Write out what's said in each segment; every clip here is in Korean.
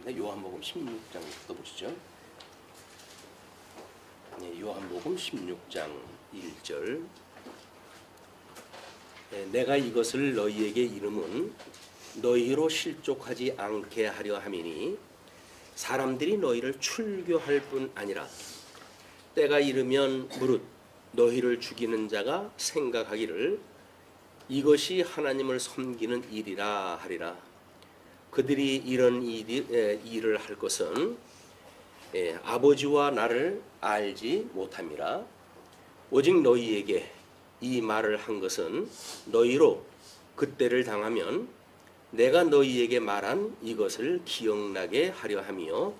네, 요한복음 16장부터 보시죠. 네, 요한복음 16장 1절. 내가 이것을 너희에게 이름은 너희로 실족하지 않게 하려 함이니 사람들이 너희를 출교할 뿐 아니라 때가 이르면 무릇 너희를 죽이는 자가 생각하기를 이것이 하나님을 섬기는 일이라 하리라. 그들이 이런 일을 할 것은 아버지와 나를 알지 못함이라. 오직 너희에게 이 말을 한 것은 너희로 그때를 당하면 내가 너희에게 말한 이것을 기억나게 하려 함이요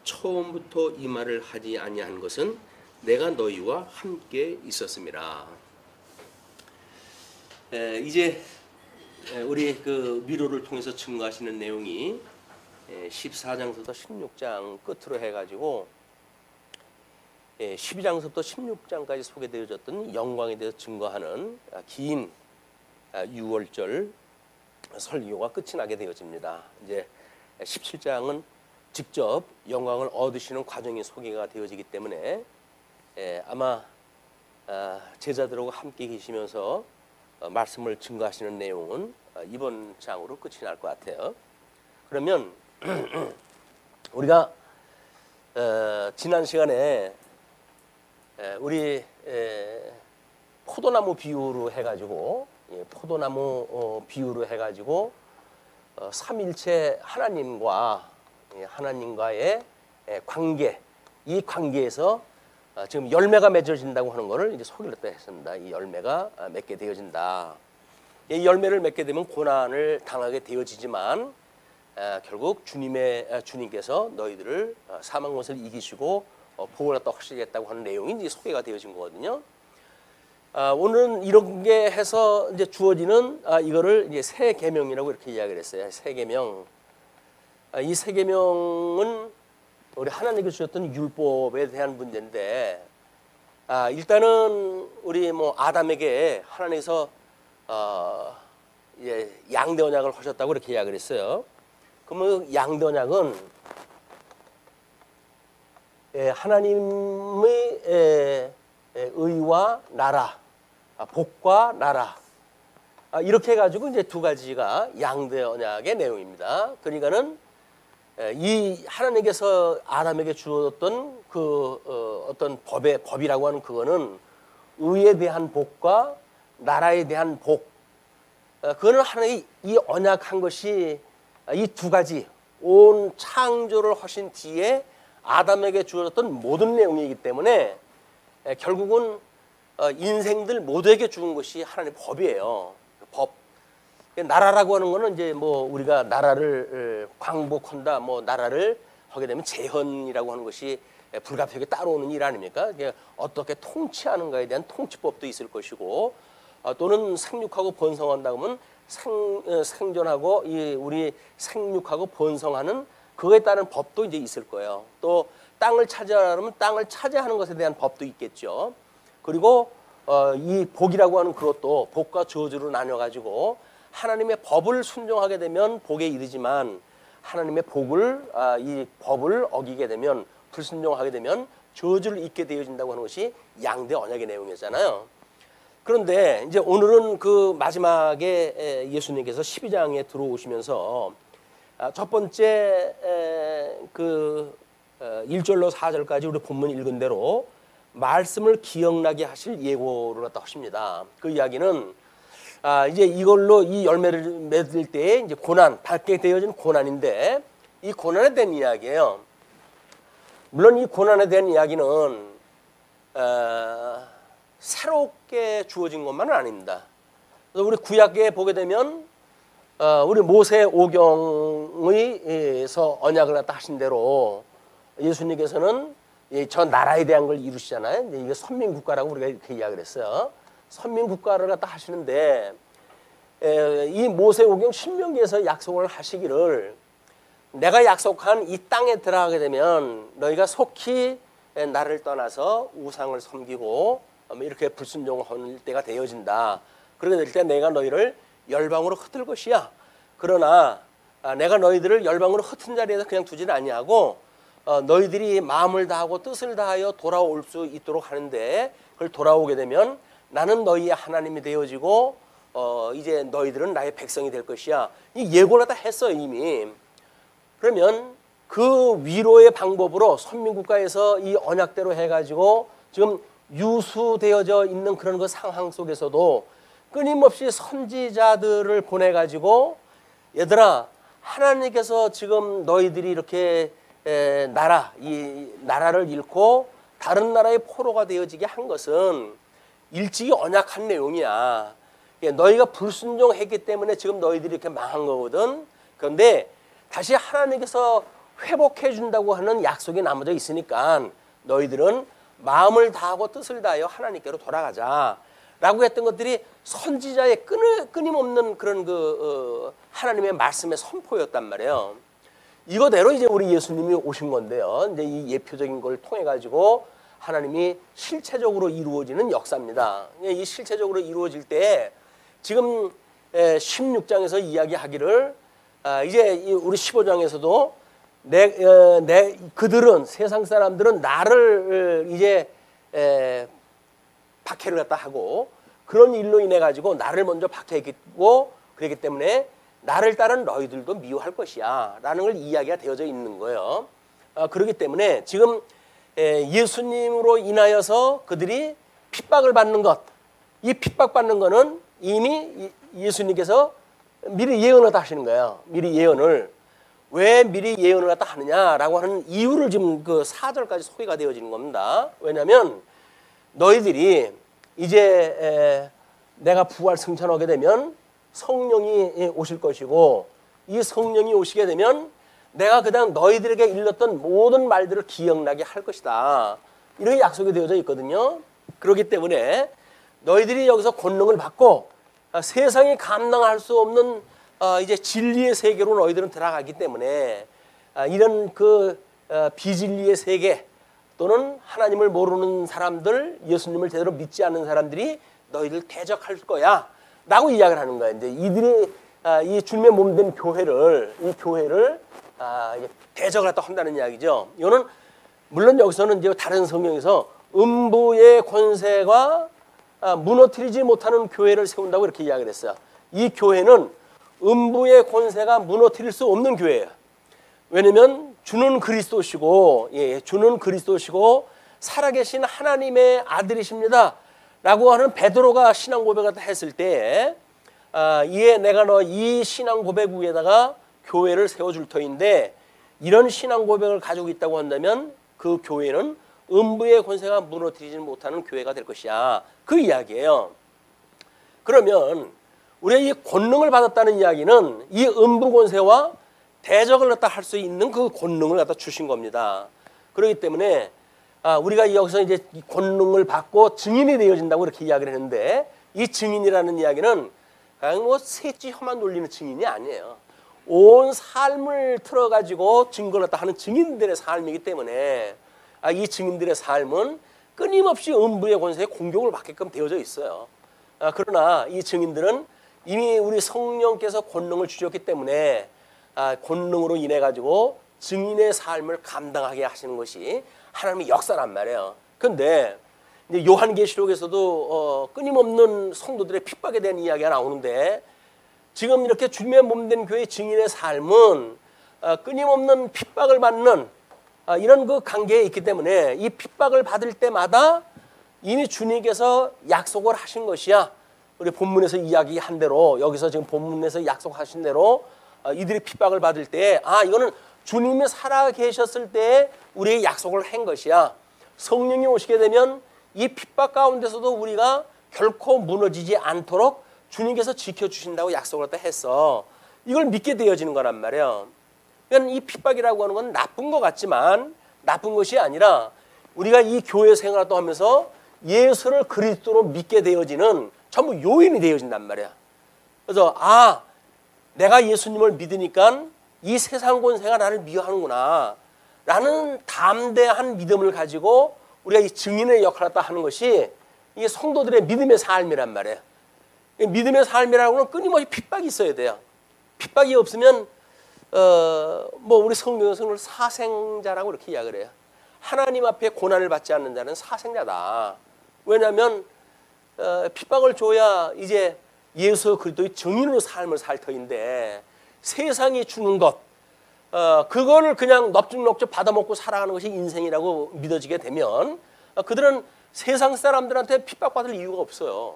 처음부터 이 말을 하지 아니한 것은 내가 너희와 함께 있었음이라. 이제 우리 그 미로를 통해서 증거하시는 내용이 14장부터 16장 끝으로 해가지고 12장부터 16장까지 소개되어졌던 영광에 대해서 증거하는 긴 6월절 설교가 끝이 나게 되어집니다. 이제 17장은 직접 영광을 얻으시는 과정이 소개가 되어지기 때문에 아마 제자들하고 함께 계시면서 말씀을 증거하시는 내용은 이번 장으로 끝이 날 것 같아요. 그러면 우리가 지난 시간에 우리 포도나무 비유로 해가지고 삼일체 하나님과의 관계, 이 관계에서 지금 열매가 맺어진다고 하는 것을 이제 소개를 했습니다. 이 열매가 맺게 되어진다. 이 열매를 맺게 되면 고난을 당하게 되어지지만 결국 주님께서 너희들을 사망 것을 이기시고 복을 갖다 허시겠다고 하는 내용이 이제 소개가 되어진 거거든요. 오늘은 이런 게 해서 이제 주어지는 이거를 이제 새 계명이라고 이렇게 이야기를 했어요. 새 계명. 이 새 계명은 우리 하나님께서 주셨던 율법에 대한 문제인데, 일단은 우리 아담에게 하나님께서 양대 언약을 하셨다고 이렇게 이야기를 했어요. 그러면 양대 언약은 하나님의 의와 나라, 복과 나라, 이렇게 해가지고 이제 두 가지가 양대 언약의 내용입니다. 그러니까는 이 하나님께서 아담에게 주었던 그 어떤 법이라고 하는 그거는 의에 대한 복과 나라에 대한 복, 그거는 하나님이 이 언약한 것이 이 두 가지 온 창조를 하신 뒤에 아담에게 주었던 모든 내용이기 때문에 결국은 인생들 모두에게 주은 것이 하나님의 법이에요. 법. 나라라고 하는 거는 이제 우리가 나라를 광복한다, 나라를 하게 되면 재헌이라고 하는 것이 불가피하게 따라오는 일 아닙니까? 어떻게 통치하는가에 대한 통치법도 있을 것이고, 또는 생육하고 번성한다 그러면 생존하고 우리 생육하고 번성하는 그거에 따른 법도 이제 있을 거예요. 또 땅을 차지하려면 땅을 차지하는 것에 대한 법도 있겠죠. 그리고 이 복이라고 하는 그것도 복과 저주로 나뉘어 가지고 하나님의 법을 순종하게 되면 복에 이르지만 하나님의 이 법을 어기게 되면, 불순종하게 되면 저주를 입게 되어진다고 하는 것이 양대 언약의 내용이었잖아요. 그런데 이제 오늘은 그 마지막에 예수님께서 12장에 들어오시면서 첫 번째 그 1절로 4절까지 우리 본문 읽은 대로 말씀을 기억나게 하실 예고를 갖다 하십니다. 그 이야기는 이제 이걸로 이 열매를 맺을 때에 이제 받게 되어진 고난인데, 이 고난에 대한 이야기예요. 물론 이 고난에 대한 이야기는 새롭게 주어진 것만은 아닙니다. 그래서 우리 구약에 보게 되면 우리 모세 오경에서 언약을 갖다 하신 대로 예수님께서는 저 나라에 대한 걸 이루시잖아요. 이게 선민국가라고 우리가 이렇게 이야기를 했어요. 선민국가를 갖다 하시는데, 이 모세오경 신명기에서 약속을 하시기를 내가 약속한 이 땅에 들어가게 되면 너희가 속히 나를 떠나서 우상을 섬기고 이렇게 불순종할 때가 되어진다. 그러게 될 때 내가 너희를 열방으로 흩을 것이야. 그러나 내가 너희들을 열방으로 흩은 자리에서 그냥 두지는 아니하고 너희들이 마음을 다하고 뜻을 다하여 돌아올 수 있도록 하는데 그걸 돌아오게 되면 나는 너희의 하나님이 되어지고 이제 너희들은 나의 백성이 될 것이야. 이 예고를 다 했어요 이미. 그러면 그 위로의 방법으로 선민국가에서 이 언약대로 해가지고 지금 유수되어져 있는 그런 그 상황 속에서도 끊임없이 선지자들을 보내가지고 얘들아 하나님께서 지금 너희들이 이렇게 이 나라를 잃고 다른 나라의 포로가 되어지게 한 것은 일찍이 언약한 내용이야. 너희가 불순종했기 때문에 지금 너희들이 이렇게 망한 거거든. 그런데 다시 하나님께서 회복해 준다고 하는 약속이 남아져 있으니까 너희들은 마음을 다하고 뜻을 다하여 하나님께로 돌아가자 라고 했던 것들이 선지자의 끊임없는 그런 하나님의 말씀의 선포였단 말이에요. 이거대로 이제 우리 예수님이 오신 건데요. 이제 이 예표적인 걸 통해 가지고 하나님이 실체적으로 이루어지는 역사입니다. 이 실체적으로 이루어질 때 지금 16장에서 이야기하기를 이제 우리 15장에서도 그들은 세상 사람들은 나를 이제 박해를 갖다 하고 그런 일로 인해 가지고 나를 먼저 박해했고 그렇기 때문에 나를 따른 너희들도 미워할 것이야 라는 걸 이야기가 되어져 있는 거예요. 그렇기 때문에 지금 예수님으로 인하여서 그들이 핍박을 받는 것, 이 핍박받는 거는 이미 예수님께서 미리 예언을 다 하시는 거예요. 미리 예언을. 왜 미리 예언을 갖다 하느냐라고 하는 이유를 지금 그 4절까지 소개가 되어지는 겁니다. 왜냐하면 너희들이 이제 내가 부활 승천하게 되면 성령이 오실 것이고 이 성령이 오시게 되면 내가 그냥 너희들에게 일렀던 모든 말들을 기억나게 할 것이다. 이렇게 약속이 되어져 있거든요. 그렇기 때문에 너희들이 여기서 권능을 받고 세상이 감당할 수 없는 이제 진리의 세계로 너희들은 들어가기 때문에 이런 비진리의 세계 또는 하나님을 모르는 사람들, 예수님을 제대로 믿지 않는 사람들이 너희들 대적할 거야 라고 이야기를 하는 거예요. 이제 이들이 이 주님의 몸된 교회를 대적을 했다 한다는 이야기죠. 이거는 물론 여기서는 이제 다른 성경에서 음부의 권세가 무너뜨리지 못하는 교회를 세운다고 이렇게 이야기를 했어요. 이 교회는 음부의 권세가 무너뜨릴 수 없는 교회예요. 왜냐하면 주는 그리스도시고, 주는 그리스도시고 살아계신 하나님의 아들이십니다 라고 하는 베드로가 신앙 고백을 했을 때 이에 내가 너 이 신앙 고백 위에다가 교회를 세워줄 터인데 이런 신앙 고백을 가지고 있다고 한다면 그 교회는 음부의 권세가 무너뜨리지 못하는 교회가 될 것이야. 그 이야기예요. 그러면 우리가 이 권능을 받았다는 이야기는 이 음부 권세와 대적을 갖다 할 수 있는 그 권능을 갖다 주신 겁니다. 그렇기 때문에 우리가 여기서 이제 권능을 받고 증인이 되어진다고 이렇게 이야기를 했는데 이 증인이라는 이야기는 그냥 뭐 셋째 혀만 놀리는 증인이 아니에요. 온 삶을 틀어가지고 증거를 갖다 하는 증인들의 삶이기 때문에 이 증인들의 삶은 끊임없이 음부의 권세에 공격을 받게끔 되어져 있어요. 그러나 이 증인들은 이미 우리 성령께서 권능을 주셨기 때문에 권능으로 인해 가지고 증인의 삶을 감당하게 하시는 것이 하나님의 역사란 말이에요. 그런데 이제 요한계시록에서도 끊임없는 성도들의 핍박에 대한 이야기가 나오는데 지금 이렇게 주님의 몸된 교회 증인의 삶은 끊임없는 핍박을 받는 이런 그 관계에 있기 때문에 이 핍박을 받을 때마다 이미 주님께서 약속을 하신 것이야. 우리 본문에서 이야기한 대로 여기서 지금 본문에서 약속하신 대로 이들이 핍박을 받을 때 이거는 주님이 살아 계셨을 때 우리의 약속을 한 것이야. 성령이 오시게 되면 이 핍박 가운데서도 우리가 결코 무너지지 않도록 주님께서 지켜주신다고 약속을 했어. 이걸 믿게 되어지는 거란 말이에요. 그러니까 이 핍박이라고 하는 건 나쁜 것 같지만 나쁜 것이 아니라 우리가 이 교회 생활을 또 하면서 예수를 그리스도로 믿게 되어지는 전부 요인이 되어진단 말이야. 그래서 내가 예수님을 믿으니까 이 세상 권세가 나를 미워하는구나 라는 담대한 믿음을 가지고 우리가 이 증인의 역할을 하는 것이 이게 성도들의 믿음의 삶이란 말이에요. 믿음의 삶이라고 하는 끊임없이 핍박이 있어야 돼요. 핍박이 없으면 뭐 우리 성경에서는 사생자라고 이렇게 이야기를 해요. 하나님 앞에 고난을 받지 않는 자는 사생자다. 왜냐하면 핍박을 줘야 이제 예수 그리스도의 증인으로 삶을 살 터인데 세상이 주는 것 그거를 그냥 넙죽넙죽 받아먹고 살아가는 것이 인생이라고 믿어지게 되면 그들은 세상 사람들한테 핍박받을 이유가 없어요.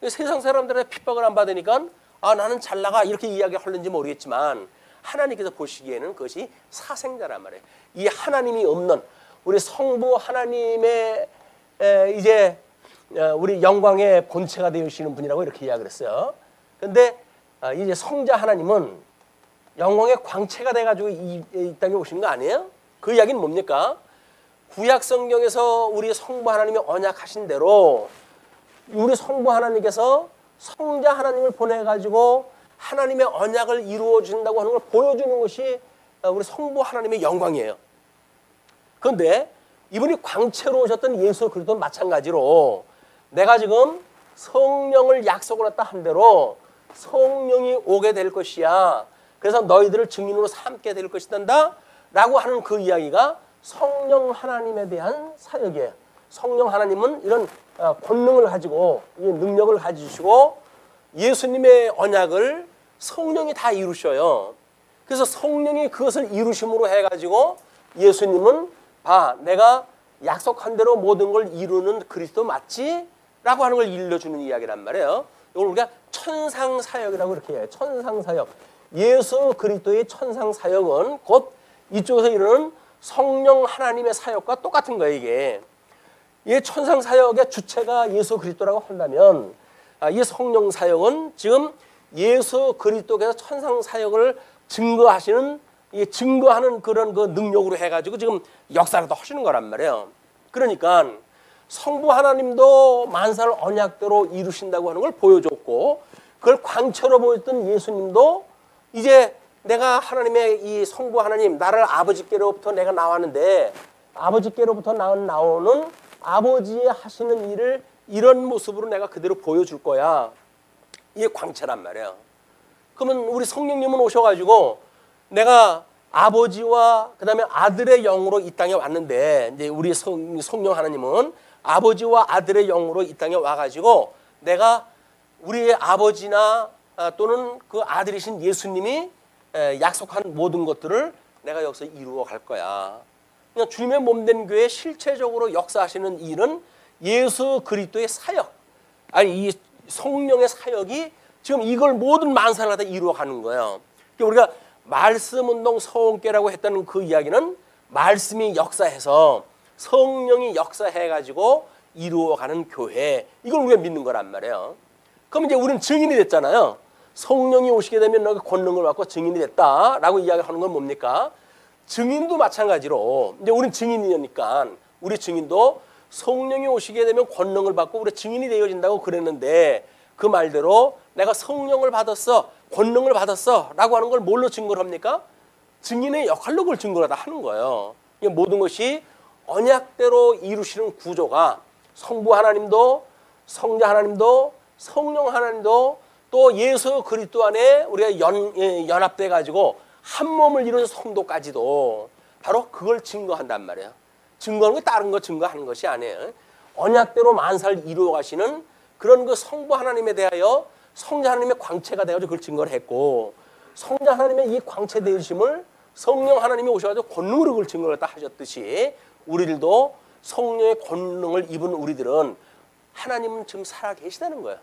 세상 사람들한테 핍박을 안 받으니까 나는 잘 나가 이렇게 이야기하는지 모르겠지만 하나님께서 보시기에는 그것이 사생자란 말이에요. 이 하나님이 없는 우리 성부 하나님의 이제 우리 영광의 본체가 되시는 분이라고 이렇게 이야기를 했어요. 그런데 이제 성자 하나님은 영광의 광채가 돼가지고 이 땅에 오시는 거 아니에요? 그 이야기는 뭡니까? 구약 성경에서 우리 성부 하나님이 언약하신 대로 우리 성부 하나님께서 성자 하나님을 보내가지고 하나님의 언약을 이루어 준다고 하는 걸 보여주는 것이 우리 성부 하나님의 영광이에요. 그런데 이분이 광채로 오셨던 예수 그리스도는 마찬가지로 내가 지금 성령을 약속을 했다 한 대로 성령이 오게 될 것이야. 그래서 너희들을 증인으로 삼게 될 것이다 라고 하는 그 이야기가 성령 하나님에 대한 사역이에요. 성령 하나님은 이런 권능을 가지고 이 능력을 가지시고 예수님의 언약을 성령이 다 이루셔요. 그래서 성령이 그것을 이루심으로 해가지고 예수님은 내가 약속한 대로 모든 걸 이루는 그리스도 맞지? 라고 하는 걸 일러주는 이야기란 말이에요. 이걸 우리가 천상사역이라고 이렇게 해요. 천상사역. 예수 그리스도의 천상사역은 곧 이쪽에서 이루는 성령 하나님의 사역과 똑같은 거예요. 이게 이 천상사역의 주체가 예수 그리스도라고 한다면 이 성령 사역은 지금 예수 그리스도께서 천상사역을 증거하시는 증거하는 그런 그 능력으로 해가지고 지금 역사를 더 하시는 거란 말이에요. 그러니까 성부 하나님도 만사를 언약대로 이루신다고 하는 걸 보여줬고 그걸 광채로 보였던 예수님도 이제 내가 하나님의 이 성부 하나님 나를 아버지께로부터 내가 나왔는데 아버지께로부터 나오는 아버지의 하시는 일을 이런 모습으로 내가 그대로 보여줄 거야. 이게 광채란 말이에요. 그러면 우리 성령님은 오셔가지고 내가 아버지와 그다음에 아들의 영으로 이 땅에 왔는데 이제 우리 성령 하나님은 아버지와 아들의 영으로 이 땅에 와가지고 내가 우리의 아버지나 또는 그 아들이신 예수님이 약속한 모든 것들을 내가 여기서 이루어 갈 거야. 그냥 주님의 몸된 교회 실체적으로 역사하시는 일은 예수 그리스도의 사역, 아니 이 성령의 사역이 지금 이걸 모든 만사를 다 이루어 가는 거예요. 우리가 말씀운동 서원교라고 했다는 그 이야기는 말씀이 역사해서 성령이 역사해가지고 이루어가는 교회, 이걸 우리가 믿는 거란 말이에요. 그럼 이제 우리는 증인이 됐잖아요. 성령이 오시게 되면 너가 권능을 받고 증인이 됐다라고 이야기하는 건 뭡니까? 증인도 마찬가지로 이제 우리는 증인이니까 우리 증인도 성령이 오시게 되면 권능을 받고 우리 증인이 되어진다고 그랬는데 그 말대로 내가 성령을 받았어, 권능을 받았어 라고 하는 걸 뭘로 증거를 합니까? 증인의 역할로 그걸 증거를 다 하는 거예요. 모든 것이 언약대로 이루시는 구조가 성부 하나님도 성자 하나님도 성령 하나님도 또 예수 그리스도 안에 우리가 연합돼 가지고 한 몸을 이루는 성도까지도 바로 그걸 증거한단 말이에요. 증거하는 게 다른 거 증거하는 것이 아니에요. 언약대로 만사를 이루어 가시는 그런 그 성부 하나님에 대하여 성자 하나님의 광채가 되어서 그걸 증거를 했고 성자 하나님의 이 광채 되심을 성령 하나님이 오셔가지고 권능으로 그걸 증거를 다 하셨듯이 우리들도 성령의 권능을 입은 우리들은 하나님은 지금 살아 계시다는 거예요.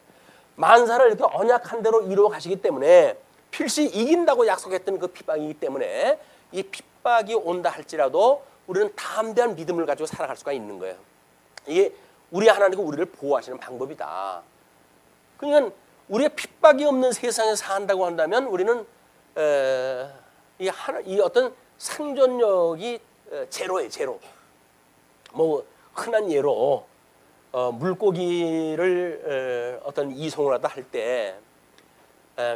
만사를 이렇게 언약한 대로 이루어 가시기 때문에 필시 이긴다고 약속했던 그 핍박이기 때문에 이 핍박이 온다 할지라도 우리는 담대한 믿음을 가지고 살아갈 수가 있는 거예요. 이게 우리 하나님과 우리를 보호하시는 방법이다. 그러니까 우리의 핍박이 없는 세상에 산다고 한다면 우리는 이 어떤 생존력이 제로예요, 제로. 뭐 흔한 예로 물고기를 어떤 이송을 하다 할 때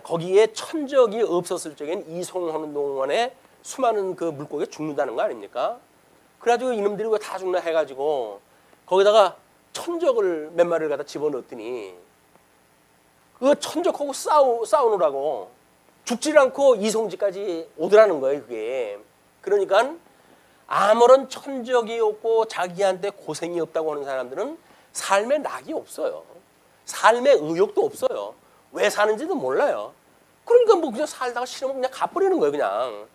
거기에 천적이 없었을 적엔 이송하는 동안에 수많은 그 물고기가 죽는다는 거 아닙니까? 그래가지고 이놈들이 왜 다 죽나 해가지고 거기다가 천적을 몇 마리를 갖다 집어넣었더니 그 천적하고 싸우느라고 죽질 않고 이성지까지 오더라는 거예요, 그게. 그러니까 아무런 천적이 없고 자기한테 고생이 없다고 하는 사람들은 삶에 낙이 없어요. 삶에 의욕도 없어요. 왜 사는지도 몰라요. 그러니까 뭐 그냥 살다가 싫으면 그냥 가버리는 거예요, 그냥.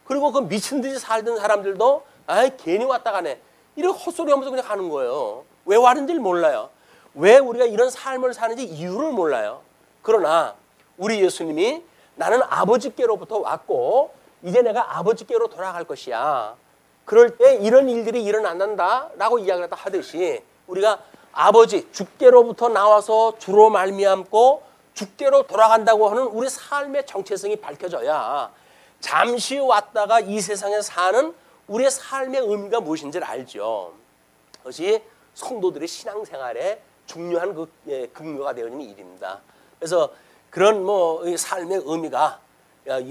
그리고 그 미친 듯이 살던 사람들도 아이 괜히 왔다 가네. 이렇게 헛소리 하면서 그냥 가는 거예요. 왜 왔는지를 몰라요. 왜 우리가 이런 삶을 사는지 이유를 몰라요. 그러나 우리 예수님이 나는 아버지께로부터 왔고 이제 내가 아버지께로 돌아갈 것이야. 그럴 때 이런 일들이 일어난다라고 이야기를 하듯이 우리가 아버지 주께로부터 나와서 주로 말미암고 주께로 돌아간다고 하는 우리 삶의 정체성이 밝혀져야 잠시 왔다가 이 세상에 사는 우리의 삶의 의미가 무엇인지를 알죠. 그것이 성도들의 신앙생활에 중요한 근거가 되어지는 일입니다. 그래서 그런 삶의 의미가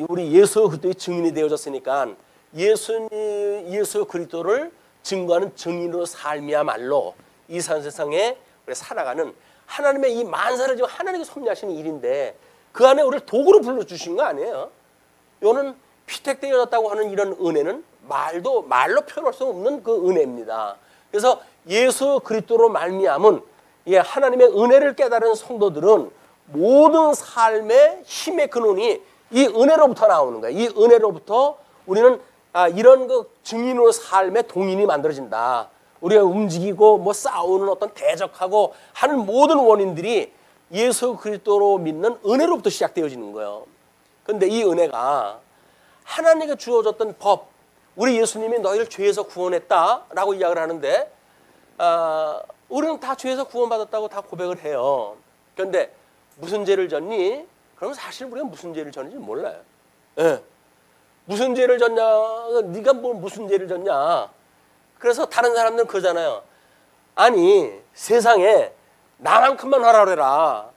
우리 예수 그리스도의 증인이 되어졌으니까 예수 그리스도를 증거하는 증인으로 삶이야말로 이 세상에 살아가는 하나님의 이 만사를 지금 하나님이 섭리하시는 일인데 그 안에 우리를 도구로 불러주신 거 아니에요. 이거는 피택되어졌다고 하는 이런 은혜는 말로 표현할 수 없는 그 은혜입니다. 그래서 예수 그리스도로 말미암은 하나님의 은혜를 깨달은 성도들은 모든 삶의 힘의 근원이 이 은혜로부터 나오는 거예요. 이 은혜로부터 우리는 이런 그 증인으로 삶의 동인이 만들어진다. 우리가 움직이고 싸우는 어떤 대적하고 하는 모든 원인들이 예수 그리스도로 믿는 은혜로부터 시작되어지는 거예요. 그런데 이 은혜가 하나님께 주어졌던 법, 우리 예수님이 너희를 죄에서 구원했다라고 이야기를 하는데 우리는 다 죄에서 구원받았다고 다 고백을 해요. 그런데 무슨 죄를 졌니? 그러면 사실 우리가 무슨 죄를 졌는지 몰라요. 예. 무슨 죄를 졌냐? 네가 무슨 죄를 졌냐? 그래서 다른 사람들은 그러잖아요. 아니 세상에 나만큼만 하라 그래라.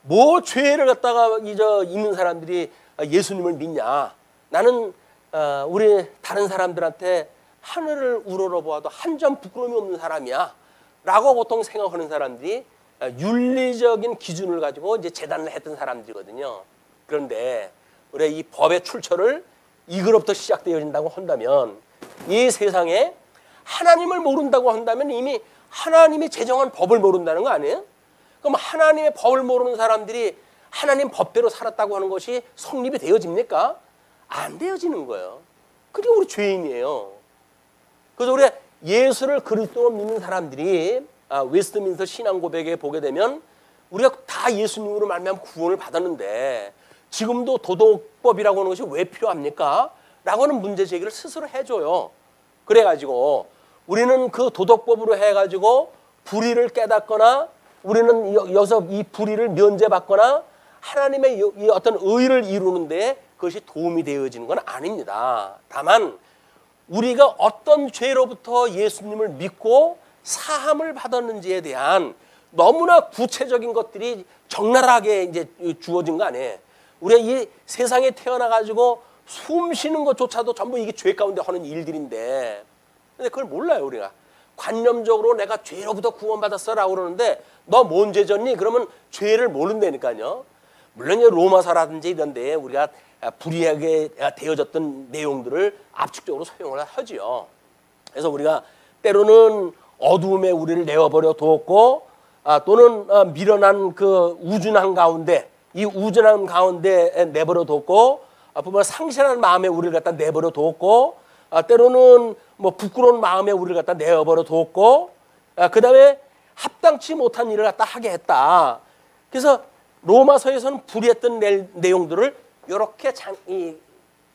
뭐 죄를 갖다가 있는 사람들이 예수님을 믿냐? 나는 우리 다른 사람들한테 하늘을 우러러보아도 한 점 부끄러움이 없는 사람이야 라고 보통 생각하는 사람들이 윤리적인 기준을 가지고 이제 재단을 했던 사람들이거든요. 그런데 우리 이 법의 출처를 이거로부터 시작되어진다고 한다면 이 세상에 하나님을 모른다고 한다면 이미 하나님이 제정한 법을 모른다는 거 아니에요? 그럼 하나님의 법을 모르는 사람들이 하나님 법대로 살았다고 하는 것이 성립이 되어집니까? 안 되어지는 거예요. 그게 우리 죄인이에요. 그래서 우리가 예수를 그리스도로 믿는 사람들이 웨스트민스터 신앙고백에 보게 되면 우리가 다 예수님으로 말미암아 구원을 받았는데 지금도 도덕법이라고 하는 것이 왜 필요합니까? 라고 하는 문제 제기를 스스로 해줘요. 그래가지고 우리는 그 도덕법으로 해가지고 불의를 깨닫거나 우리는 여기서 이 불의를 면제받거나 하나님의 이 어떤 의를 이루는데 그것이 도움이 되어지는 건 아닙니다. 다만 우리가 어떤 죄로부터 예수님을 믿고 사함을 받았는지에 대한 너무나 구체적인 것들이 적나라하게 이제 주어진 거 아니에요. 우리가 이 세상에 태어나가지고 숨 쉬는 것조차도 전부 이게 죄 가운데 하는 일들인데, 근데 그걸 몰라요 우리가. 관념적으로 내가 죄로부터 구원받았어라고 그러는데 너 뭔 죄 졌니? 그러면 죄를 모른다니까요. 물론 로마서라든지 이런데 우리가 불의하게 되어졌던 내용들을 압축적으로 소용을 하지요. 그래서 우리가 때로는 어두움에 우리를 내어버려 두었고 또는 미련한 그 우준한 가운데 이 우준한 가운데 내버려 뒀고 보면 상실한 마음에 우리를 갖다 내버려 뒀고 때로는 뭐 부끄러운 마음에 우리를 갖다 내버려 뒀고 그 다음에 합당치 못한 일을 갖다 하게 했다. 그래서 로마서에서는 불의했던 내용들을 이렇게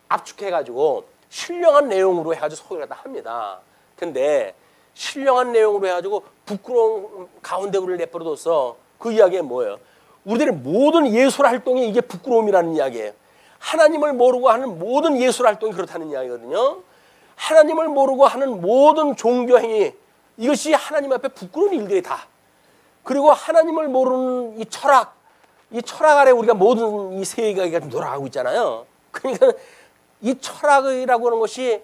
압축해가지고 신령한 내용으로 해가지고 소개를 갖다 합니다. 근데 신령한 내용으로 해가지고 부끄러운 가운데 우리를 내버려 뒀어. 그 이야기가 뭐예요? 우리들의 모든 예술 활동이 이게 부끄러움이라는 이야기예요. 하나님을 모르고 하는 모든 예술 활동이 그렇다는 이야기거든요. 하나님을 모르고 하는 모든 종교 행위, 이것이 하나님 앞에 부끄러운 일들이 다. 그리고 하나님을 모르는 이 철학 아래 우리가 모든 이 세계가 돌아가고 있잖아요. 그러니까 이 철학이라고 하는 것이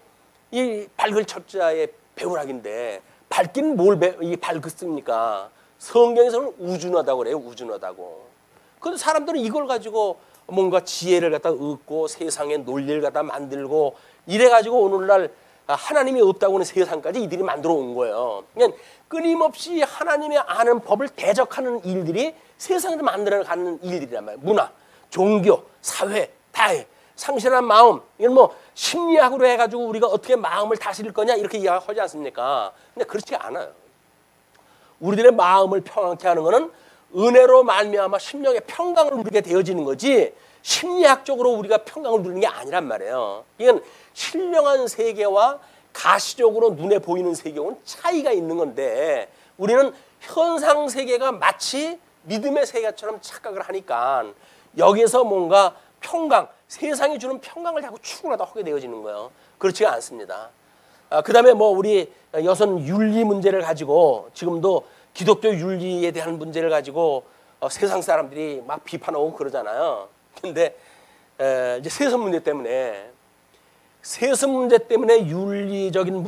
이 밝을 철자의 배우락인데 밝기는 뭘 밝습니까? 성경에서는 우준하다고 그래요. 우준하다고. 그런데 사람들은 이걸 가지고 뭔가 지혜를 갖다 얻고 세상에 논리를 갖다 만들고 이래가지고 오늘날 하나님이 없다고 하는 세상까지 이들이 만들어 온 거예요. 그러니까 끊임없이 하나님의 아는 법을 대적하는 일들이 세상에서 만들어가는 일들이란 말이에요. 문화, 종교, 사회, 다해, 상실한 마음, 이건 뭐 심리학으로 해가지고 우리가 어떻게 마음을 다스릴 거냐 이렇게 이야기하지 않습니까? 근데 그렇지 않아요. 우리들의 마음을 평안케 하는 것은 은혜로 말미암아 심령의 평강을 누리게 되어지는 거지 심리학적으로 우리가 평강을 누리는 게 아니란 말이에요. 이건 신령한 세계와 가시적으로 눈에 보이는 세계와는 차이가 있는 건데 우리는 현상 세계가 마치 믿음의 세계처럼 착각을 하니까 여기에서 뭔가 평강, 세상이 주는 평강을 자꾸 추구하다 하게 되어지는 거예요. 그렇지가 않습니다. 그 다음에 뭐 우리 여성 윤리 문제를 가지고 지금도 기독교 윤리에 대한 문제를 가지고 세상 사람들이 막 비판하고 그러잖아요. 근데 이제 세습 문제 때문에 윤리적인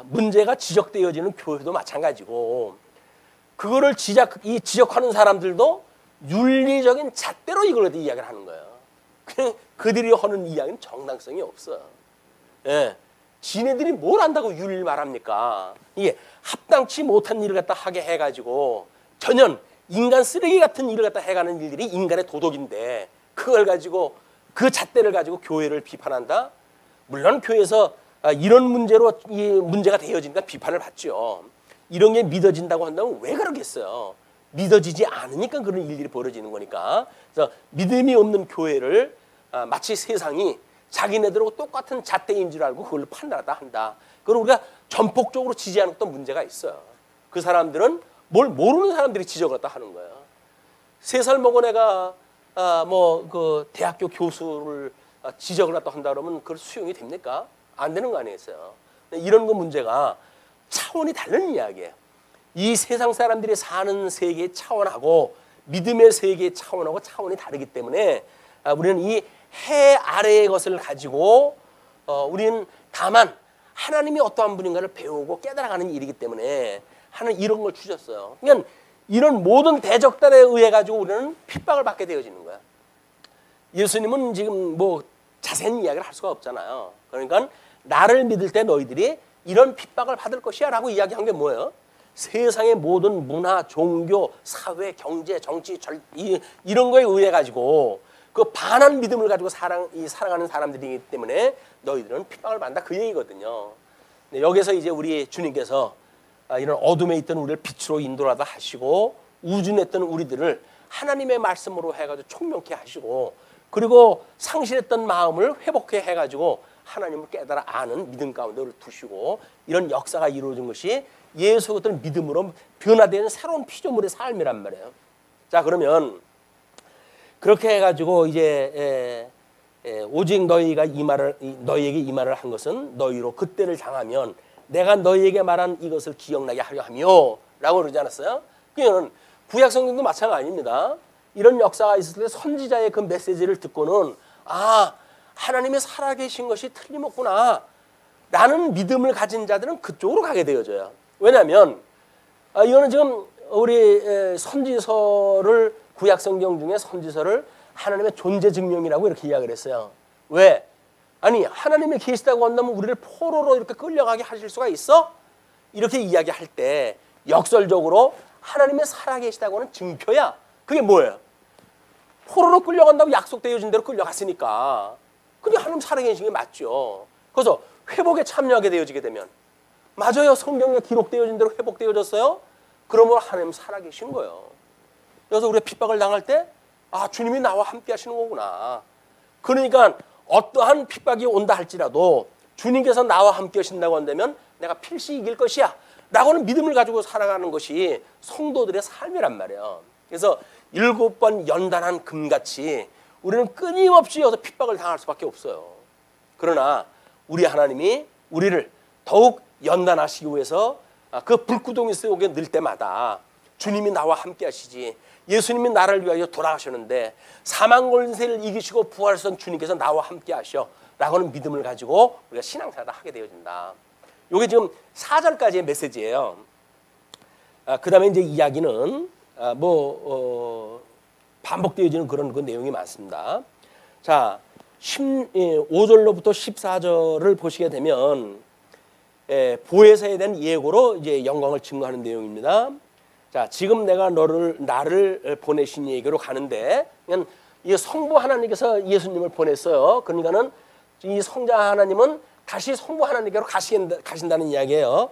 문제가 지적되어지는 교회도 마찬가지고 그거를 지적하는 사람들도 윤리적인 잣대로 이걸 이야기를 하는 거예요. 그냥 그들이 하는 이야기는 정당성이 없어요. 예. 지네들이 뭘 안다고 윤리를 말합니까? 이게 합당치 못한 일을 갖다 하게 해가지고 전혀 인간 쓰레기 같은 일을 갖다 해가는 일들이 인간의 도덕인데 그걸 가지고 그 잣대를 가지고 교회를 비판한다? 물론 교회에서 이런 문제로 이 문제가 되어지니까 비판을 받죠. 이런 게 믿어진다고 한다면 왜 그러겠어요? 믿어지지 않으니까 그런 일들이 벌어지는 거니까. 그래서 믿음이 없는 교회를 마치 세상이 자기네들하고 똑같은 잣대인 줄 알고 그걸 판단하다 한다. 그걸 우리가 전폭적으로 지지하는 것도 문제가 있어요. 그 사람들은 뭘 모르는 사람들이 지적을 했다 하는 거예요. 3살 먹은 애가 그 대학교 교수를 지적을 했다 한다 그러면 그걸 수용이 됩니까? 안 되는 거 아니겠어요? 이런 거 문제가 차원이 다른 이야기예요. 이 세상 사람들이 사는 세계의 차원하고 믿음의 세계의 차원하고 차원이 다르기 때문에 우리는 이 해 아래의 것을 가지고 우리는 다만 하나님이 어떠한 분인가를 배우고 깨달아가는 일이기 때문에 하나님 이런 걸 주셨어요. 그러니까 이런 모든 대적단에 의해 가지고 우리는 핍박을 받게 되어지는 거야. 예수님은 지금 뭐 자세한 이야기를 할 수가 없잖아요. 그러니까 나를 믿을 때 너희들이 이런 핍박을 받을 것이야 라고 이야기한 게 뭐예요? 세상의 모든 문화, 종교, 사회, 경제, 정치, 이런 거에 의해 가지고 그 반한 믿음을 가지고 살아가는 사람들이기 때문에 너희들은 핍박을 받는다 그 얘기거든요. 여기서 이제 우리 주님께서 이런 어둠에 있던 우리를 빛으로 인도하다 하시고 우준에 있던 우리들을 하나님의 말씀으로 해가지고 총명케 하시고 그리고 상실했던 마음을 회복해 해가지고 하나님을 깨달아 아는 믿음 가운데 두시고 이런 역사가 이루어진 것이 예수 그리스도의 믿음으로 변화되는 새로운 피조물의 삶이란 말이에요. 자 그러면 그렇게 해가지고 이제 오직 너희에게 이 말을 한 것은 너희로 그때를 당하면 내가 너희에게 말한 이것을 기억나게 하려 하며 라고 그러지 않았어요? 그러면 구약 성경도 마찬가지입니다. 이런 역사가 있었을 때 선지자의 그 메시지를 듣고는 하나님이 살아계신 것이 틀림없구나 라는 믿음을 가진 자들은 그쪽으로 가게 되어져요. 왜냐하면 이거는 지금 우리 선지서를 구약 성경 중에 선지서를 하나님의 존재 증명이라고 이렇게 이야기를 했어요. 왜? 아니 하나님이 계시다고 한다면 우리를 포로로 이렇게 끌려가게 하실 수가 있어? 이렇게 이야기할 때 역설적으로 하나님의 살아계시다고 하는 증표야. 그게 뭐예요? 포로로 끌려간다고 약속되어진 대로 끌려갔으니까 그게 하나님 살아계신 게 맞죠. 그래서 회복에 참여하게 되어지게 되면 맞아요. 성경에 기록되어진 대로 회복되어졌어요. 그러면 하나님 살아계신 거예요. 그래서 우리가 핍박을 당할 때 주님이 나와 함께 하시는 거구나. 그러니까 어떠한 핍박이 온다 할지라도 주님께서 나와 함께 하신다고 한다면 내가 필시 이길 것이야 라고는 믿음을 가지고 살아가는 것이 성도들의 삶이란 말이에요. 그래서 7번 연단한 금같이 우리는 끊임없이 여기서 핍박을 당할 수밖에 없어요. 그러나 우리 하나님이 우리를 더욱 연단하시기 위해서 그 불구덩이 속에 늘 때마다 주님이 나와 함께 하시지 예수님이 나를 위하여 돌아가셨는데 사망 권세를 이기시고 부활하신 주님께서 나와 함께 하셔 라고는 믿음을 가지고 우리가 신앙생활을 하게 되어진다. 이게 지금 4절까지의 메시지예요. 그 다음에 이제 이야기는 반복되어지는 그런 그 내용이 많습니다. 자, 5절로부터 14절을 보시게 되면 보혜사에 대한 예고로 이제 영광을 증거하는 내용입니다. 자, 지금 내가 나를 보내신 얘기로 가는데, 그냥 이 성부 하나님께서 예수님을 보냈어요. 그러니까는 이 성자 하나님은 다시 성부 하나님께로 가신다는 이야기예요.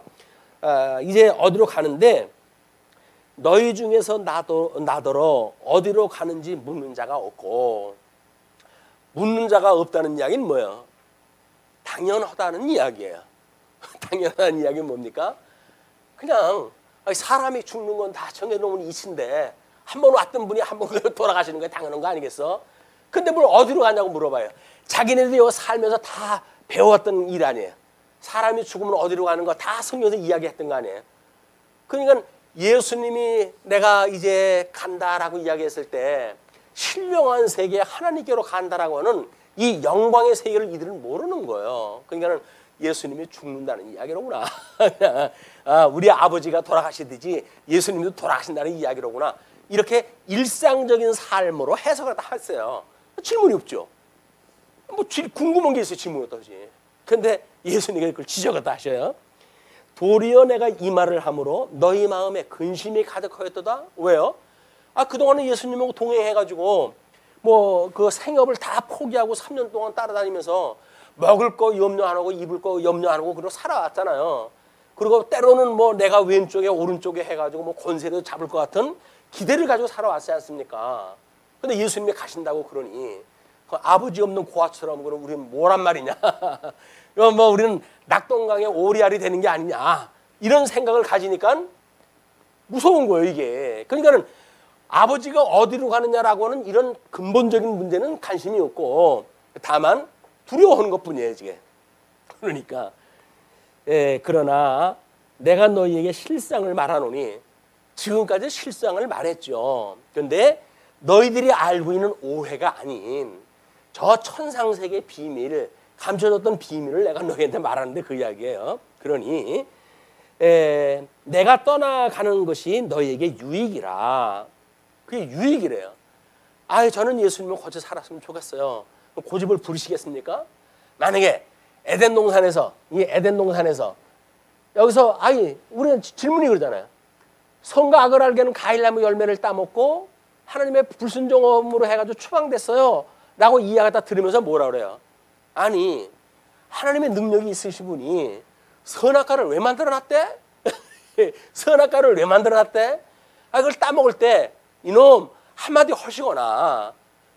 이제 어디로 가는데, 너희 중에서 나더러 어디로 가는지 묻는 자가 없고, 묻는 자가 없다는 이야기는 뭐예요? 당연하다는 이야기예요. 당연한 이야기는 뭡니까? 그냥 사람이 죽는 건 다 정해놓은 이치인데 한 번 왔던 분이 한 번 돌아가시는 게 당연한 거 아니겠어? 근데 뭘 어디로 가냐고 물어봐요. 자기네들이 살면서 다 배웠던 일 아니에요. 사람이 죽으면 어디로 가는 거 다 성경에서 이야기했던 거 아니에요. 그러니까 예수님이 내가 이제 간다라고 이야기했을 때 신령한 세계 하나님께로 간다라고 하는 이 영광의 세계를 이들은 모르는 거예요. 그러니까 예수님이 죽는다는 이야기로구나. 우리 아버지가 돌아가시듯이 예수님도 돌아가신다는 이야기로구나. 이렇게 일상적인 삶으로 해석을 다 했어요. 질문이 없죠. 뭐 궁금한 게 있어요. 질문이 어떠지. 그런데 예수님이 그걸 지적을 하셔요. 도리어 내가 이 말을 함으로 너희 마음에 근심이 가득하였도다. 왜요? 그동안은 예수님하고 동행해가지고 뭐 그 생업을 다 포기하고 3년 동안 따라다니면서 먹을 거 염려 안 하고 입을 거 염려 안 하고 그러고 살아왔잖아요. 그리고 때로는 뭐 내가 왼쪽에 오른쪽에 해가지고 뭐 권세를 잡을 것 같은 기대를 가지고 살아왔지 않습니까? 근데 예수님이 가신다고 그러니 그 아버지 없는 고아처럼 그럼 우리는 뭐란 말이냐? 뭐 우리는 낙동강에 오리알이 되는 게 아니냐? 이런 생각을 가지니까 무서운 거예요, 이게. 그러니까는 아버지가 어디로 가느냐라고 하는 이런 근본적인 문제는 관심이 없고 다만 두려워하는 것뿐이에요, 이게. 그러니까 그러나 내가 너희에게 실상을 말하노니 지금까지 실상을 말했죠. 그런데 너희들이 알고 있는 오해가 아닌 저 천상세계의 비밀, 감춰졌던 비밀을 내가 너희한테 말하는데 그 이야기예요. 그러니 내가 떠나가는 것이 너희에게 유익이라. 그게 유익이래요. 저는 예수님을 같이 살았으면 좋겠어요. 고집을 부리시겠습니까? 만약에 에덴 동산에서 여기서 우리는 질문이 그러잖아요. 선과 악을 알게는 과일나무 열매를 따먹고 하나님의 불순종함으로 해가지고 추방됐어요. 라고 이야기하다 들으면서 뭐라 그래요? 아니 하나님의 능력이 있으신 분이 선악과를 왜 만들어놨대? 선악과를 왜 만들어놨대? 그걸 따먹을 때 이놈 한마디 하시거나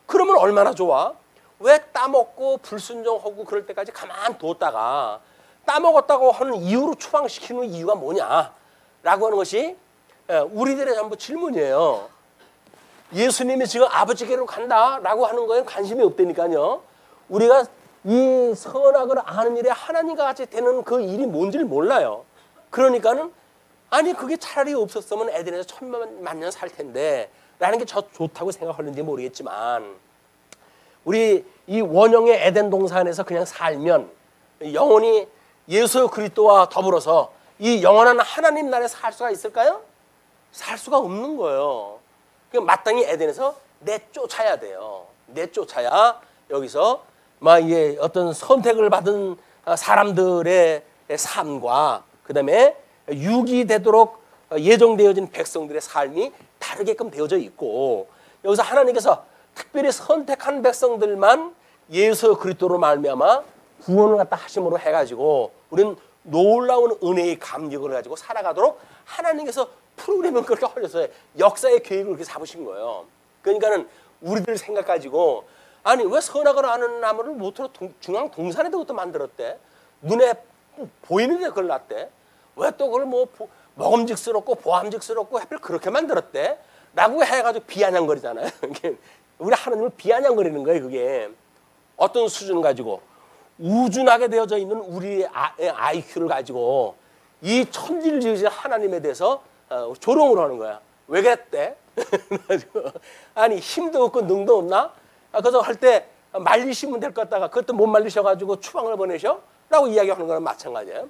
그러면 얼마나 좋아? 왜 따먹고 불순종하고 그럴 때까지 가만 뒀다가 따먹었다고 하는 이유로 추방시키는 이유가 뭐냐? 라고 하는 것이 우리들의 전부 질문이에요. 예수님이 지금 아버지께로 간다라고 하는 거에 관심이 없다니까요. 우리가 이 선악을 아는 일에 하나님과 같이 되는 그 일이 뭔지를 몰라요. 그러니까는 그게 차라리 없었으면 에덴에서 천만 년 살 텐데 라는 게 저 좋다고 생각하는지 모르겠지만 우리 이 원형의 에덴 동산에서 그냥 살면 영원히 예수 그리스도와 더불어서 이 영원한 하나님 나라에 살 수가 있을까요? 살 수가 없는 거예요. 마땅히 에덴에서 내쫓아야 돼요. 내쫓아야 여기서 이게 어떤 선택을 받은 사람들의 삶과 그다음에 유기되도록 예정되어진 백성들의 삶이 다르게끔 되어져 있고 여기서 하나님께서 특별히 선택한 백성들만 예수 그리스도로 말미암아 구원을 갖다 하심으로 해가지고 우리는 놀라운 은혜의 감격을 가지고 살아가도록 하나님께서 프로그램을 그렇게 하셔서 역사의 계획을 그렇게 잡으신 거예요. 그러니까는 우리들 생각 가지고 왜 선악을 아는 나무를 모토로 중앙 동산에도 그것도 만들었대? 눈에 보이는데 그걸 놨대? 왜 또 그걸 뭐 먹음직스럽고 보암직스럽고 하필 그렇게 만들었대? 라고 해가지고 비아냥거리잖아요. 우리 하나님을 비아냥거리는 거예요. 그게 어떤 수준 가지고 우준하게 되어져 있는 우리의 IQ를 가지고 이 천지를 지으신 하나님에 대해서 조롱을 하는 거야. 왜 그랬대? 힘도 없고 능도 없나? 그래서 할 때 말리시면 될 것 같다가 그것도 못 말리셔가지고 추방을 보내셔? 라고 이야기하는 거랑 마찬가지예요.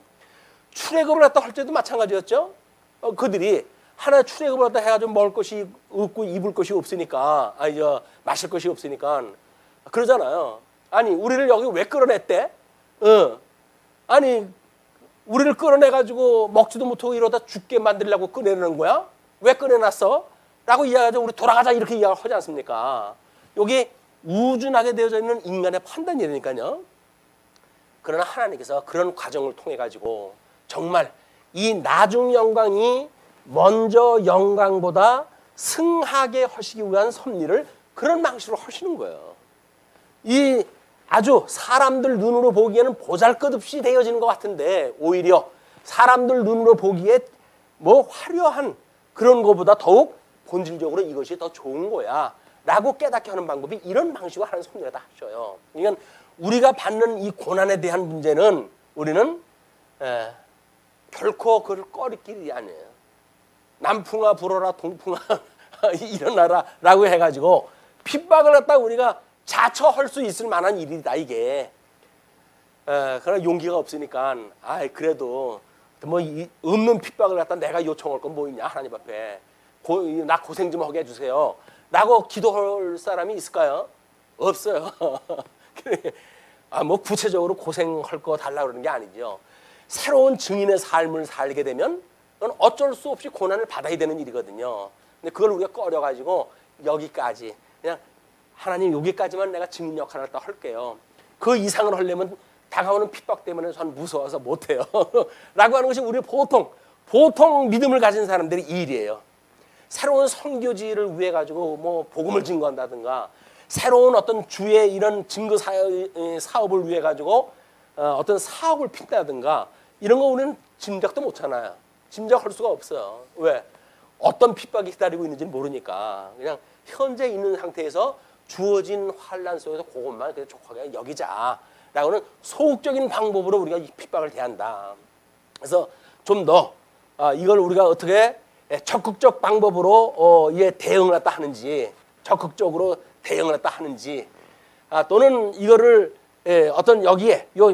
출애굽을 갖다 할 때도 마찬가지였죠. 그들이 하나의 출애굽을 갖다 해가지고 먹을 것이 없고 입을 것이 없으니까, 마실 것이 없으니까 그러잖아요. 아니 우리를 여기 왜 끌어냈대? 아니 우리를 끌어내가지고 먹지도 못하고 이러다 죽게 만들려고 꺼내는 거야? 왜 꺼내놨어? 라고 이야기하죠. 우리 돌아가자 이렇게 이야기를 하지 않습니까? 여기 우준하게 되어져 있는 인간의 판단이라니까요. 그러나 하나님께서 그런 과정을 통해 가지고 정말 이 나중 영광이 먼저 영광보다 승하게 하시기 위한 섭리를 그런 방식으로 하시는 거예요. 이 아주 사람들 눈으로 보기에는 보잘것없이 되어지는 것 같은데 오히려 사람들 눈으로 보기에 뭐 화려한 그런 것보다 더욱 본질적으로 이것이 더 좋은 거야 라고 깨닫게 하는 방법이 이런 방식으로 하는 섭리가 다 하셔요. 그러니까 우리가 받는 이 고난에 대한 문제는 우리는 결코 그걸 꺼릴 길이 아니에요. 남풍아 불어라 동풍아 일어나라 라고 해가지고 핍박을 갖다 우리가 자처할 수 있을 만한 일이다 이게. 그러나 용기가 없으니까 그래도 뭐 없는 핍박을 갖다 내가 요청할 건 뭐 있냐 하나님 앞에 나 고생 좀 하게 해주세요 라고 기도할 사람이 있을까요? 없어요. 뭐 구체적으로 고생할 거 달라고 그러는 게 아니죠. 새로운 증인의 삶을 살게 되면 그건 어쩔 수 없이 고난을 받아야 되는 일이거든요. 근데 그걸 우리가 꺼려가지고 여기까지 그냥 하나님 여기까지만 내가 증인 역할을 또 할게요. 그 이상을 하려면 다가오는 핍박 때문에 전 무서워서 못해요. 라고 하는 것이 우리 보통 믿음을 가진 사람들의 일이에요. 새로운 선교지를 위해 가지고 뭐 복음을 증거한다든가 새로운 어떤 주의 이런 증거 사업을 위해 가지고 어떤 사업을 핀다든가 이런 거 우리는 짐작도 못하나요? 짐작할 수가 없어요. 왜? 어떤 핍박이 기다리고 있는지는 모르니까 그냥 현재 있는 상태에서 주어진 환난 속에서 그것만 그냥 족하게 여기자 라고는 소극적인 방법으로 우리가 이 핍박을 대한다. 그래서 좀 더 이걸 우리가 어떻게 적극적 방법으로 이에 대응을 갖다 하는지 적극적으로 대응을 갖다 하는지 또는 이거를 어떤 여기에 요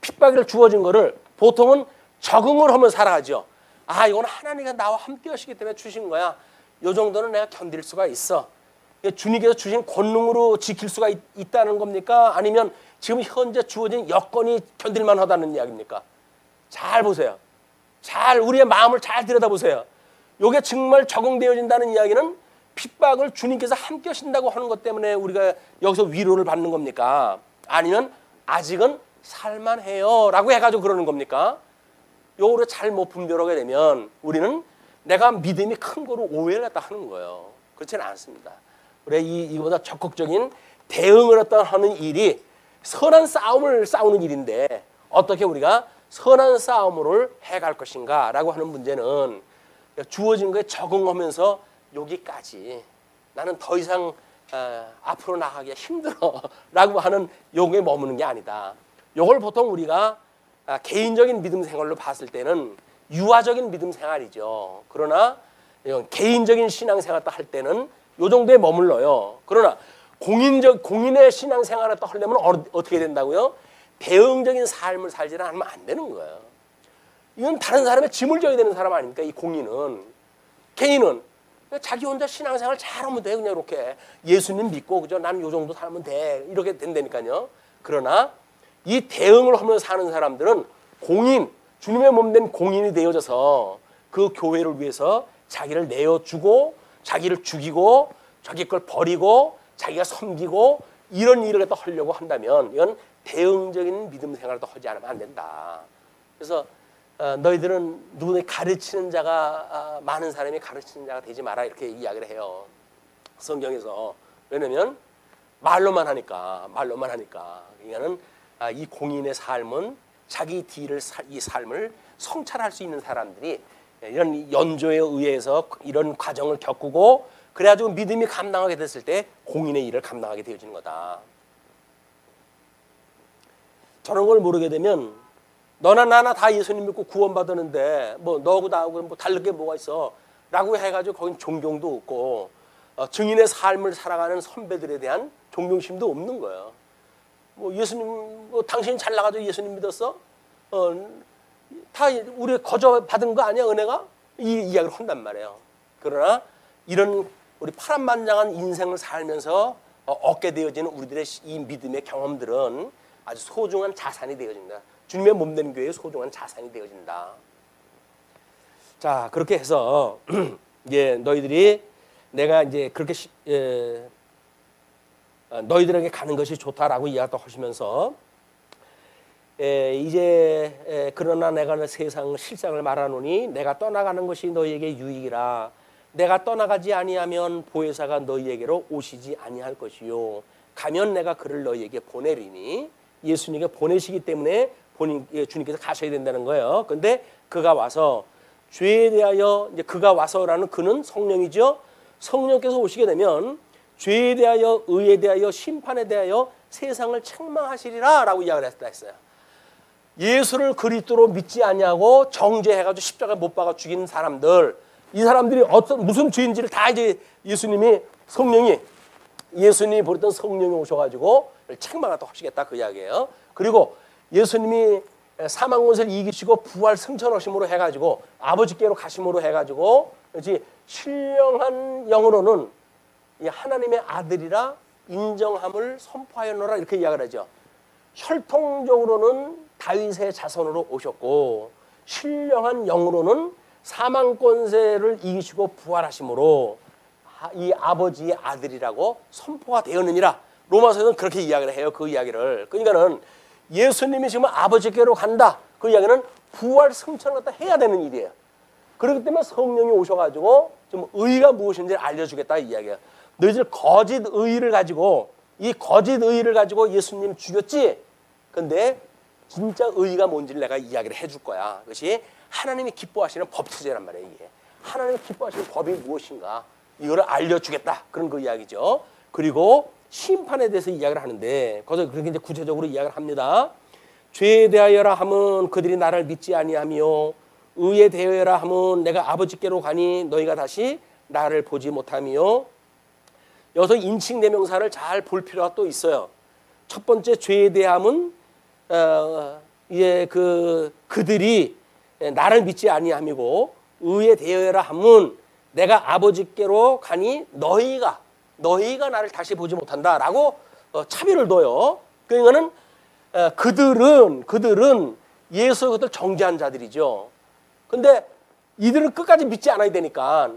핍박을 주어진 거를 보통은 적응을 하면 살아가죠. 이건 하나님이 나와 함께 하시기 때문에 주신 거야. 요 정도는 내가 견딜 수가 있어. 주님께서 주신 권능으로 지킬 수가 있다는 겁니까? 아니면 지금 현재 주어진 여건이 견딜만 하다는 이야기입니까? 잘 보세요. 우리의 마음을 잘 들여다보세요. 이게 정말 적응되어진다는 이야기는 핍박을 주님께서 함께 하신다고 하는 것 때문에 우리가 여기서 위로를 받는 겁니까? 아니면 아직은 살만해요 라고 해가지고 그러는 겁니까? 요거를 잘 못 분별하게 되면 우리는 내가 믿음이 큰 거로 오해를 갖다 하는 거예요. 그렇지는 않습니다. 우리가 이보다 적극적인 대응을 갖다 하는 일이 선한 싸움을 싸우는 일인데 어떻게 우리가 선한 싸움을 해갈 것인가 라고 하는 문제는 주어진 거에 적응하면서 여기까지 나는 더 이상 앞으로 나가기가 힘들어 라고 하는 요거에 머무는 게 아니다. 요걸 보통 우리가 개인적인 믿음 생활로 봤을 때는 유아적인 믿음 생활이죠. 그러나 개인적인 신앙 생활을 할 때는 요 정도에 머물러요. 그러나 공인의 신앙 생활을 하려면 어떻게 된다고요? 대응적인 삶을 살지 않으면 안 되는 거예요. 이건 다른 사람의 짐을 져야 되는 사람 아닙니까? 이 공인은. 개인은 자기 혼자 신앙생활 잘하면 돼. 그냥 이렇게 예수님 믿고 그죠? 나는 요 정도 살면 돼. 이렇게 된다니까요. 그러나 이 대응을 하면서 사는 사람들은 주님의 몸된 공인이 되어져서 그 교회를 위해서 자기를 내어주고 자기를 죽이고 자기 걸 버리고 자기가 섬기고 이런 일을 갖다 하려고 한다면 이건 대응적인 믿음 생활을 하지 않으면 안 된다. 그래서 너희들은 누구를 가르치는 자가 많은 사람이 가르치는 자가 되지 마라 이렇게 이야기를 해요. 성경에서. 왜냐면 말로만 하니까. 그러니까는 이 공인의 삶은 자기 뒤를 이 삶을 성찰할 수 있는 사람들이 이런 연조에 의해서 이런 과정을 겪고 그래가지고 믿음이 감당하게 됐을 때 공인의 일을 감당하게 되어지는 거다. 저런 걸 모르게 되면 너나 나나 다 예수님 믿고 구원받았는데 뭐 너하고 나하고 뭐 다른 게 뭐가 있어 라고 해가지고 거긴 존경도 없고 증인의 삶을 살아가는 선배들에 대한 존경심도 없는 거예요. 뭐 예수님 당신이 잘 나가지고 예수님 믿었어? 다 우리 거저 받은 거 아니야 은혜가? 이 이야기를 한단 말이에요. 그러나 이런 우리 파란만장한 인생을 살면서 얻게 되어지는 우리들의 이 믿음의 경험들은 아주 소중한 자산이 되어진다. 주님의 몸된 교회의 소중한 자산이 되어진다. 자, 그렇게 해서 이제 너희들이 내가 이제 그렇게 너희들에게 가는 것이 좋다라고 이야기 하시면서 이제 그러나 내가 세상 실상을 말하노니 내가 떠나가는 것이 너희에게 유익이라. 내가 떠나가지 아니하면 보혜사가 너희에게로 오시지 아니할 것이요. 가면 내가 그를 너희에게 보내리니. 예수님께 보내시기 때문에 주님께서 가셔야 된다는 거예요. 근데 그가 와서 죄에 대하여, 이제 그가 와서라는 그는 성령이죠. 성령께서 오시게 되면 죄에 대하여, 의에 대하여, 심판에 대하여 세상을 책망하시리라 라고 이야기를 했어요. 예수를 그리스도로 믿지 아니하고 정죄해가지고 십자가에 못 박아 죽인 사람들, 이 사람들이 무슨 죄인지를 다 이제 예수님이 보냈던 성령이 오셔가지고 책망하도록 하시겠다 그 이야기예요. 그리고 예수님이 사망 권세를 이기시고 부활 승천하심으로 해가지고 아버지께로 가심으로 해가지고 신령한 영으로는 이 하나님의 아들이라 인정함을 선포하였노라 이렇게 이야기를 하죠. 혈통적으로는 다윗의 자손으로 오셨고 신령한 영으로는 사망 권세를 이기시고 부활하심으로 이 아버지의 아들이라고 선포가 되었느니라. 로마서에서는 그렇게 이야기를 해요. 그 이야기를. 그러니까는 예수님이 지금 아버지께로 간다. 그 이야기는 부활 승천을 갖다 해야 되는 일이에요. 그렇기 때문에 성령이 오셔가지고 좀 의가 무엇인지 알려주겠다 이 이야기예요. 너희들 거짓 의를 가지고 예수님 죽였지. 근데 진짜 의가 뭔지를 내가 이야기를 해줄 거야. 그것이 하나님이 기뻐하시는 법투제란 말이에요. 이게 하나님이 기뻐하시는 법이 무엇인가 이거를 알려주겠다. 그런 그 이야기죠. 그리고 심판에 대해서 이야기를 하는데 거기서 그렇게 이제 구체적으로 이야기를 합니다. 죄에 대하여라 함은 그들이 나를 믿지 아니하며 의에 대하여라 함은 내가 아버지께로 가니 너희가 다시 나를 보지 못하며. 여기서 인칭 대명사를 잘 볼 필요가 또 있어요. 첫 번째 죄에 대함은 그들이 나를 믿지 아니함이고 의에 대하여라 함은 내가 아버지께로 가니 너희가 나를 다시 보지 못한다라고 차별을 둬요. 그러니까는 그들은 예수의 것을 정죄한 자들이죠. 근데 이들은 끝까지 믿지 않아야 되니까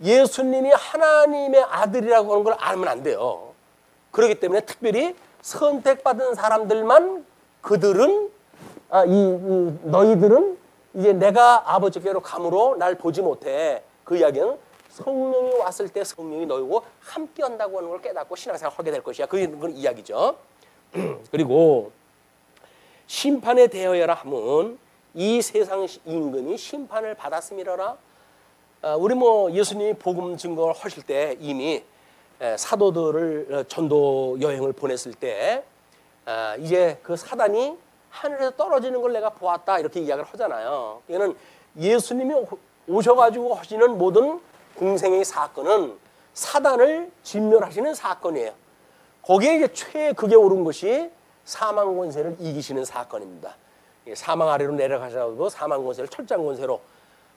예수님이 하나님의 아들이라고 하는 걸 알면 안 돼요. 그렇기 때문에 특별히 선택받은 사람들만 너희들은 이제 내가 아버지께로 감으로 날 보지 못해. 그 이야기는 성령이 왔을 때 성령이 너희고 함께 한다고 하는 걸 깨닫고 신앙생활을 하게 될 것이야. 그런 이야기죠. 그리고 심판에 대하여라 함은 이 세상 임금이 심판을 받았음이라라. 우리 예수님이 복음 증거를 하실 때 이미 사도들을 전도 여행을 보냈을 때 이제 그 사단이 하늘에서 떨어지는 걸 내가 보았다 이렇게 이야기를 하잖아요. 이거는 예수님이 오셔가지고 하시는 모든 공생의 사건은 사단을 진멸하시는 사건이에요. 거기에 이제 최극에 오른 것이 사망 권세를 이기시는 사건입니다. 사망 아래로 내려가셔도 사망 권세를 철장 권세로,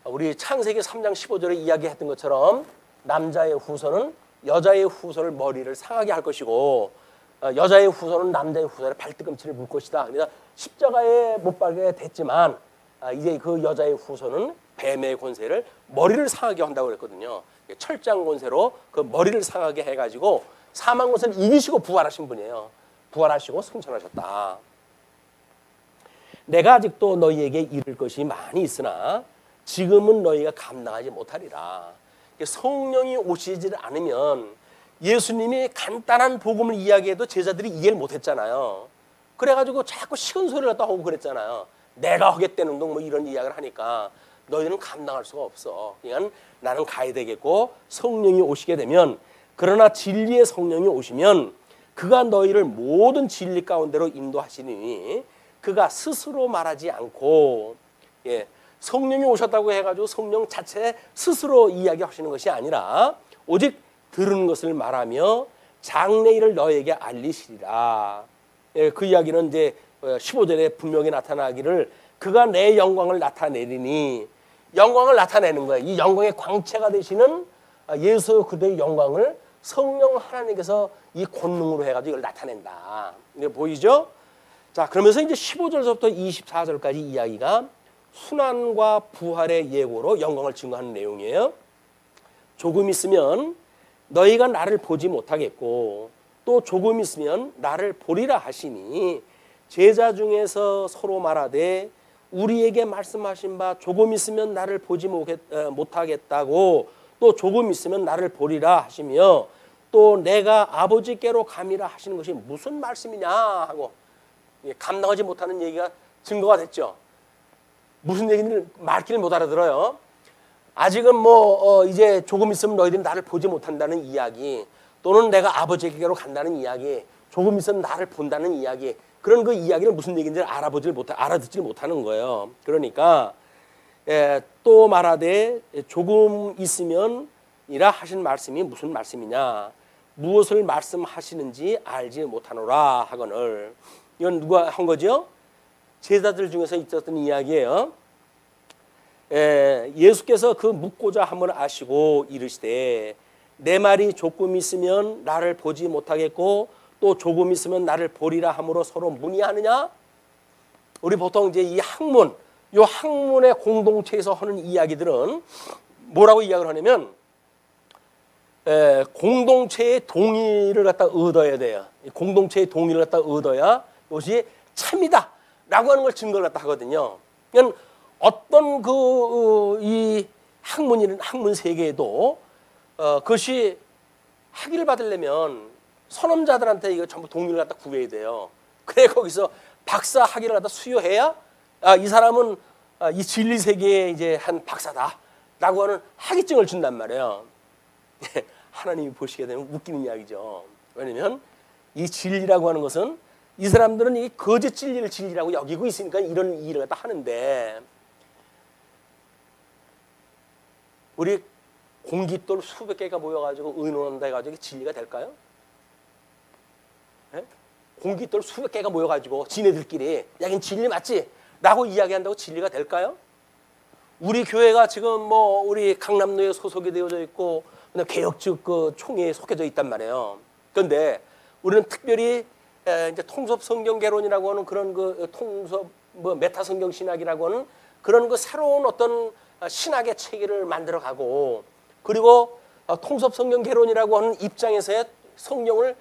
우리 창세기 3장 15절에 이야기했던 것처럼 남자의 후손은 여자의 후손을 머리를 상하게 할 것이고 여자의 후손은 남자의 후손의 발뒤꿈치를 물 것이다. 그래서 십자가에 못 박게 됐지만 이제 그 여자의 후손은 뱀의 권세를 머리를 상하게 한다고 그랬거든요. 철장 권세로 그 머리를 상하게 해가지고 사망 권세를 이기시고 부활하신 분이에요. 부활하시고 승천하셨다. 내가 아직도 너희에게 이를 것이 많이 있으나 지금은 너희가 감당하지 못하리라. 성령이 오시지 않으면 예수님이 간단한 복음을 이야기해도 제자들이 이해를 못했잖아요. 그래가지고 자꾸 쉬운 소리를 갖다 하고 그랬잖아요. 내가 하겠다는 동 이런 이야기를 하니까 너희는 감당할 수가 없어. 그러니까 나는 가야 되겠고 성령이 오시게 되면, 그러나 진리의 성령이 오시면 그가 너희를 모든 진리 가운데로 인도하시니 그가 스스로 말하지 않고, 성령이 오셨다고 해가지고 성령 자체 스스로 이야기하시는 것이 아니라 오직 들은 것을 말하며 장래일을 너에게 알리시리라. 그 이야기는 이제 15절에 분명히 나타나기를 그가 내 영광을 나타내리니, 영광을 나타내는 거예요. 이 영광의 광채가 되시는 예수 그리스도의 영광을 성령 하나님께서 이 권능으로 해가지고 이걸 나타낸다. 이게 보이죠? 자, 그러면서 이제 15절부터 24절까지 이야기가 순환과 부활의 예고로 영광을 증거하는 내용이에요. 조금 있으면 너희가 나를 보지 못하겠고 또 조금 있으면 나를 보리라 하시니 제자 중에서 서로 말하되 우리에게 말씀하신 바 조금 있으면 나를 보지 못하겠다고 또 조금 있으면 나를 보리라 하시며 또 내가 아버지께로 감이라 하시는 것이 무슨 말씀이냐 하고 감당하지 못하는 얘기가 증거가 됐죠. 무슨 얘기인지 말귀를 못 알아들어요. 아직은 이제 조금 있으면 너희들이 나를 보지 못한다는 이야기, 또는 내가 아버지께로 간다는 이야기, 조금 있으면 나를 본다는 이야기, 그런 그 이야기를 무슨 얘기인지 알아듣지 못하는 거예요. 그러니까 또 말하되 조금 있으면이라 하신 말씀이 무슨 말씀이냐, 무엇을 말씀하시는지 알지 못하노라 하거늘. 이건 누가 한 거죠? 제자들 중에서 있었던 이야기예요. 예수께서 그 묻고자 함을 아시고 이르시되 내 말이 조금 있으면 나를 보지 못하겠고 또 조금 있으면 나를 보리라 함으로 서로 문의하느냐? 우리 보통 이제 이 학문, 요 학문의 공동체에서 하는 이야기들은 뭐라고 이야기를 하냐면 공동체의 동의를 갖다 얻어야 돼요. 공동체의 동의를 갖다 얻어야 이것이 참이다 라고 하는 걸 증거를 갖다 하거든요. 그러니까 어떤 이 학문 세계에도 그것이 학위를 받으려면 선험자들한테 이거 전부 동의를 갖다 구해야 돼요. 그래 거기서 박사 학위를 갖다 수여해야 이 사람은 이 진리 세계에 이제 한 박사다라고 하는 학위증을 준단 말이에요. 하나님이 보시게 되면 웃기는 이야기죠. 왜냐하면 이 진리라고 하는 것은 이 사람들은 이 거짓 진리를 진리라고 여기고 있으니까 이런 일을 갖다 하는데, 우리 공깃돌 수백 개가 모여가지고 의논한다 해가지고 진리가 될까요? 네? 공깃돌 수백 개가 모여가지고 지네들끼리 야, 이건 진리 맞지? 라고 이야기한다고 진리가 될까요? 우리 교회가 지금 우리 강남로에 소속이 되어져 있고 개혁적 그 총회에 속해져 있단 말이에요. 그런데 우리는 특별히 이제 통섭 성경 개론이라고 하는 그런 그 통섭 메타 성경 신학이라고 하는 그런 그 새로운 어떤 신학의 체계를 만들어가고, 그리고 통섭 성경 개론이라고 하는 입장에서의 성경을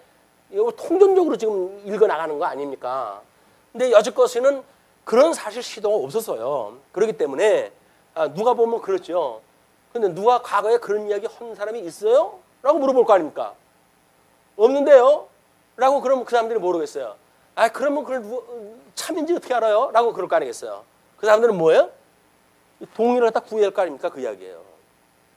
통전적으로 지금 읽어 나가는 거 아닙니까? 근데 여지껏에는 그런 사실 시도가 없었어요. 그렇기 때문에 누가 보면 그렇죠. 근데 누가 과거에 그런 이야기 한 사람이 있어요? 라고 물어볼 거 아닙니까? 없는데요? 라고 그러면 그 사람들이 모르겠어요. 그러면 그걸 참인지 어떻게 알아요? 라고 그럴 거 아니겠어요. 그 사람들은 뭐예요? 동의를 갖다 구해야 할 거 아닙니까? 그 이야기예요.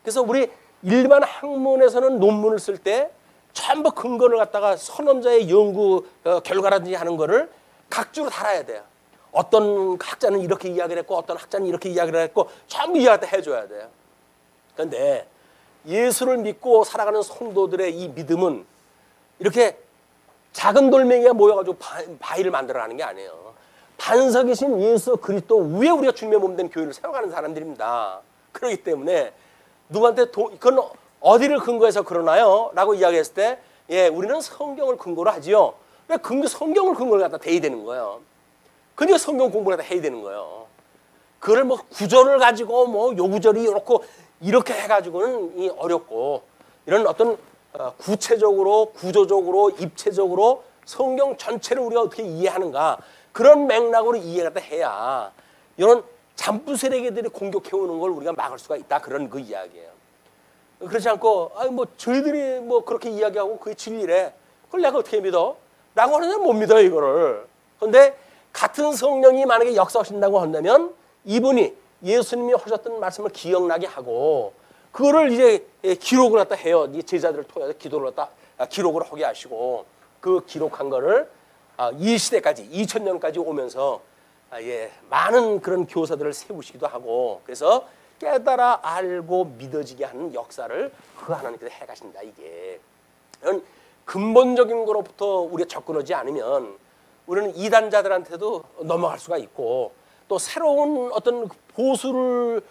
그래서 우리 일반 학문에서는 논문을 쓸 때 전부 근거를 갖다가 선험자의 연구 결과라든지 하는 거를 각주로 달아야 돼요. 어떤 학자는 이렇게 이야기를 했고 어떤 학자는 이렇게 이야기를 했고 전부 이야기를 해줘야 돼요. 그런데 예수를 믿고 살아가는 성도들의 이 믿음은 이렇게 작은 돌멩이가 모여가지고 바위를 만들어가는 게 아니에요. 반석이신 예수 그리스도 위에 우리가 주님의 몸 된 교회를 세워가는 사람들입니다. 그렇기 때문에 누구한테 그건 어디를 근거해서 그러나요? 라고 이야기했을 때 우리는 성경을 근거로 하지요. 왜 성경을 근거로 갖다 대야 되는 거예요. 그러니까 성경 공부를 갖다 해야 되는 거예요. 그걸 구절을 가지고 요구절이 이렇게 해가지고는 어렵고, 이런 어떤 구체적으로 구조적으로 입체적으로 성경 전체를 우리가 어떻게 이해하는가, 그런 맥락으로 이해가 해야 이런 잠부 세력들이 공격해오는 걸 우리가 막을 수가 있다. 그런 그 이야기예요. 그렇지 않고 저희들이 그렇게 이야기하고 그게 진리래. 그걸 내가 어떻게 믿어? 라고 하는데 못 믿어요, 이거를. 그런데 같은 성령이 만약에 역사하신다고 한다면 이분이 예수님이 하셨던 말씀을 기억나게 하고 그거를 이제 기록을 갖다 해요. 이 제자들을 통해서 기도를 갖다 기록을 하게 하시고, 그 기록한 거를 이 시대까지 2000년까지 오면서 많은 그런 교사들을 세우시기도 하고, 그래서 깨달아 알고 믿어지게 하는 역사를 그 하나님께서 해가신다. 이게 근본적인 거로부터 우리가 접근하지 않으면 우리는 이단자들한테도 넘어갈 수가 있고, 또 새로운 어떤 보수를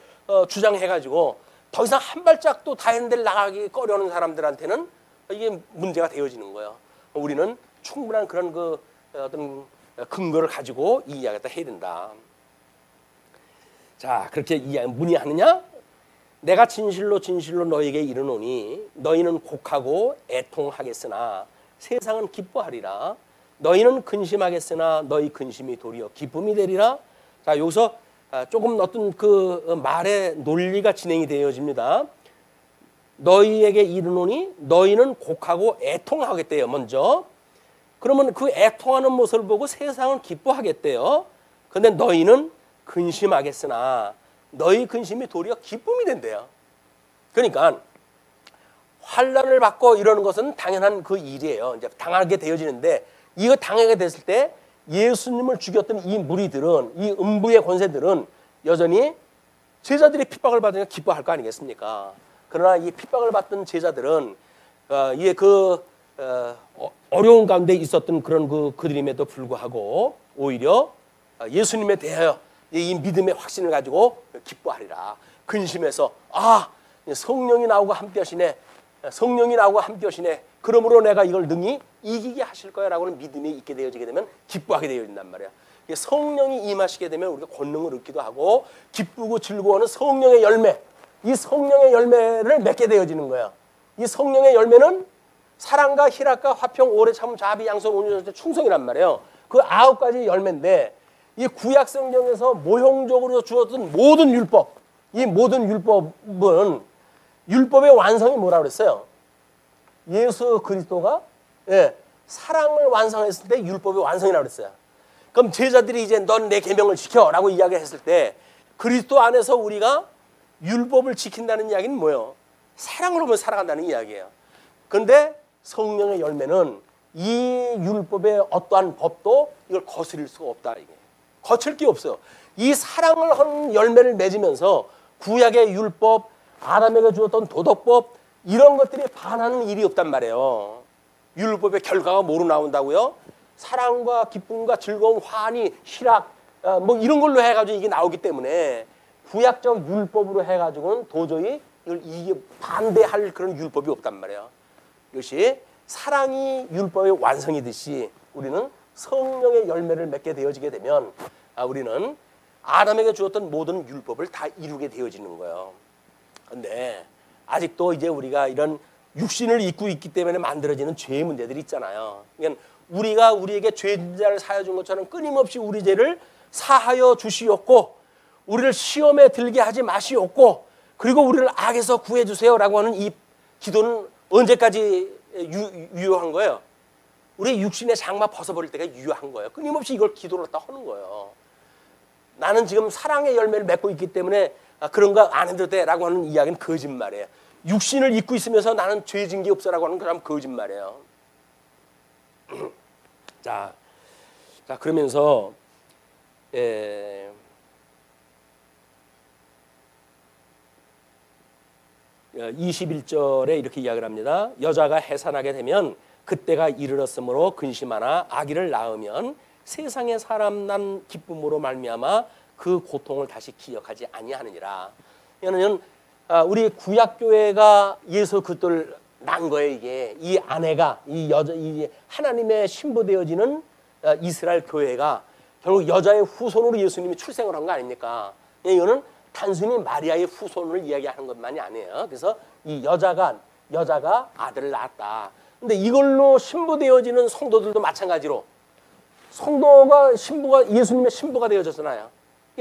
주장해가지고 더 이상 한 발짝도 다른 데를 나가기 꺼려하는 사람들한테는 이게 문제가 되어지는 거예요. 우리는 충분한 그런 그 어떤 근거를 가지고 이 이야기를 해야 된다. 자, 그렇게 문의하느냐? 내가 진실로 진실로 너에게 이르노니 너희는 곡하고 애통하겠으나 세상은 기뻐하리라. 너희는 근심하겠으나 너희 근심이 도리어 기쁨이 되리라. 자, 여기서 조금 어떤 그 말의 논리가 진행이 되어집니다. 너희에게 이르노니 너희는 곡하고 애통하겠대요. 먼저. 그러면 그 애통하는 모습을 보고 세상은 기뻐하겠대요. 그런데 너희는 근심하겠으나 너희 근심이 도리어 기쁨이 된대요. 그러니까 환난을 받고 이러는 것은 당연한 그 일이에요. 이제 당하게 되어지는데 이거 당하게 됐을 때 예수님을 죽였던 이 무리들은, 이 음부의 권세들은 여전히 제자들이 핍박을 받으니까 기뻐할 거 아니겠습니까? 그러나 이 핍박을 받던 제자들은 이게 어려운 가운데 있었던 그런 그들임에도 불구하고 오히려 예수님에 대하여 이 믿음의 확신을 가지고 기뻐하리라. 근심해서 성령이 나오고 함께 하시네. 성령이 나오고 함께 하시네. 그러므로 내가 이걸 능히 이기게 하실 거야 라고는 믿음이 있게 되어지게 되면 기뻐하게 되어진단 말이야. 성령이 임하시게 되면 우리가 권능을 얻기도 하고 기쁘고 즐거워하는 성령의 열매, 이 성령의 열매를 맺게 되어지는 거야. 이 성령의 열매는 사랑과 희락과 화평, 오래 참음, 자비, 양선, 온유, 충성이란 말이에요. 그 9가지 열매인데 이 구약 성경에서 모형적으로 주어진 모든 율법, 이 모든 율법은 율법의 완성이 뭐라고 그랬어요? 예수 그리스도가 사랑을 완성했을 때 율법의 완성이라고 그랬어요. 그럼 제자들이 이제 넌 내 계명을 지켜라고 이야기했을 때 그리스도 안에서 우리가 율법을 지킨다는 이야기는 뭐예요? 사랑으로 보면 살아간다는 이야기예요. 그런데 성령의 열매는 이 율법의 어떠한 법도 이걸 거스릴 수가 없다. 이게 거칠 게 없어요. 이 사랑을 한 열매를 맺으면서 구약의 율법, 아담에게 주었던 도덕법 이런 것들이 반하는 일이 없단 말이에요. 율법의 결과가 뭐로 나온다고요? 사랑과 기쁨과 즐거움, 환희, 희락 뭐 이런 걸로 해가지고 이게 나오기 때문에 구약적 율법으로 해가지고는 도저히 이게 반대할 그런 율법이 없단 말이에요. 이것이 사랑이 율법의 완성이듯이 우리는 성령의 열매를 맺게 되어지게 되면 우리는 아담에게 주었던 모든 율법을 다 이루게 되어지는 거예요. 그런데 아직도 이제 우리가 이런 육신을 입고 있기 때문에 만들어지는 죄의 문제들이 있잖아요. 그러니까 우리가 우리에게 죄인자를 사하여 준 것처럼 끊임없이 우리 죄를 사하여 주시옵고 우리를 시험에 들게 하지 마시옵고 그리고 우리를 악에서 구해 주세요라고 하는 이 기도는 언제까지 유효한 거예요? 우리 육신의 장마 벗어버릴 때가 유효한 거예요. 끊임없이 이걸 기도를 갖다 하는 거예요. 나는 지금 사랑의 열매를 맺고 있기 때문에 그런 거 안 해도 돼라고 하는 이야기는 거짓말이에요. 육신을 입고 있으면서 나는 죄 진 게 없어라고 하는 그럼 거짓말이에요. 자, 그러면서 21절에 이렇게 이야기를 합니다. 여자가 해산하게 되면 그때가 이르렀으므로 근심하나 아기를 낳으면 세상의 사람 난 기쁨으로 말미암아 그 고통을 다시 기억하지 아니하느니라. 이거는 우리 구약교회가 예수 그리스도를 낳은 거예요. 이게 이 아내가 이 하나님의 신부되어지는 이스라엘 교회가 결국 여자의 후손으로 예수님이 출생을 한 거 아닙니까? 이거는 단순히 마리아의 후손을 이야기하는 것만이 아니에요. 그래서 이 여자가 아들을 낳았다. 근데 이걸로 신부되어지는 성도들도 마찬가지로 신부가 예수님의 신부가 되어졌잖아요.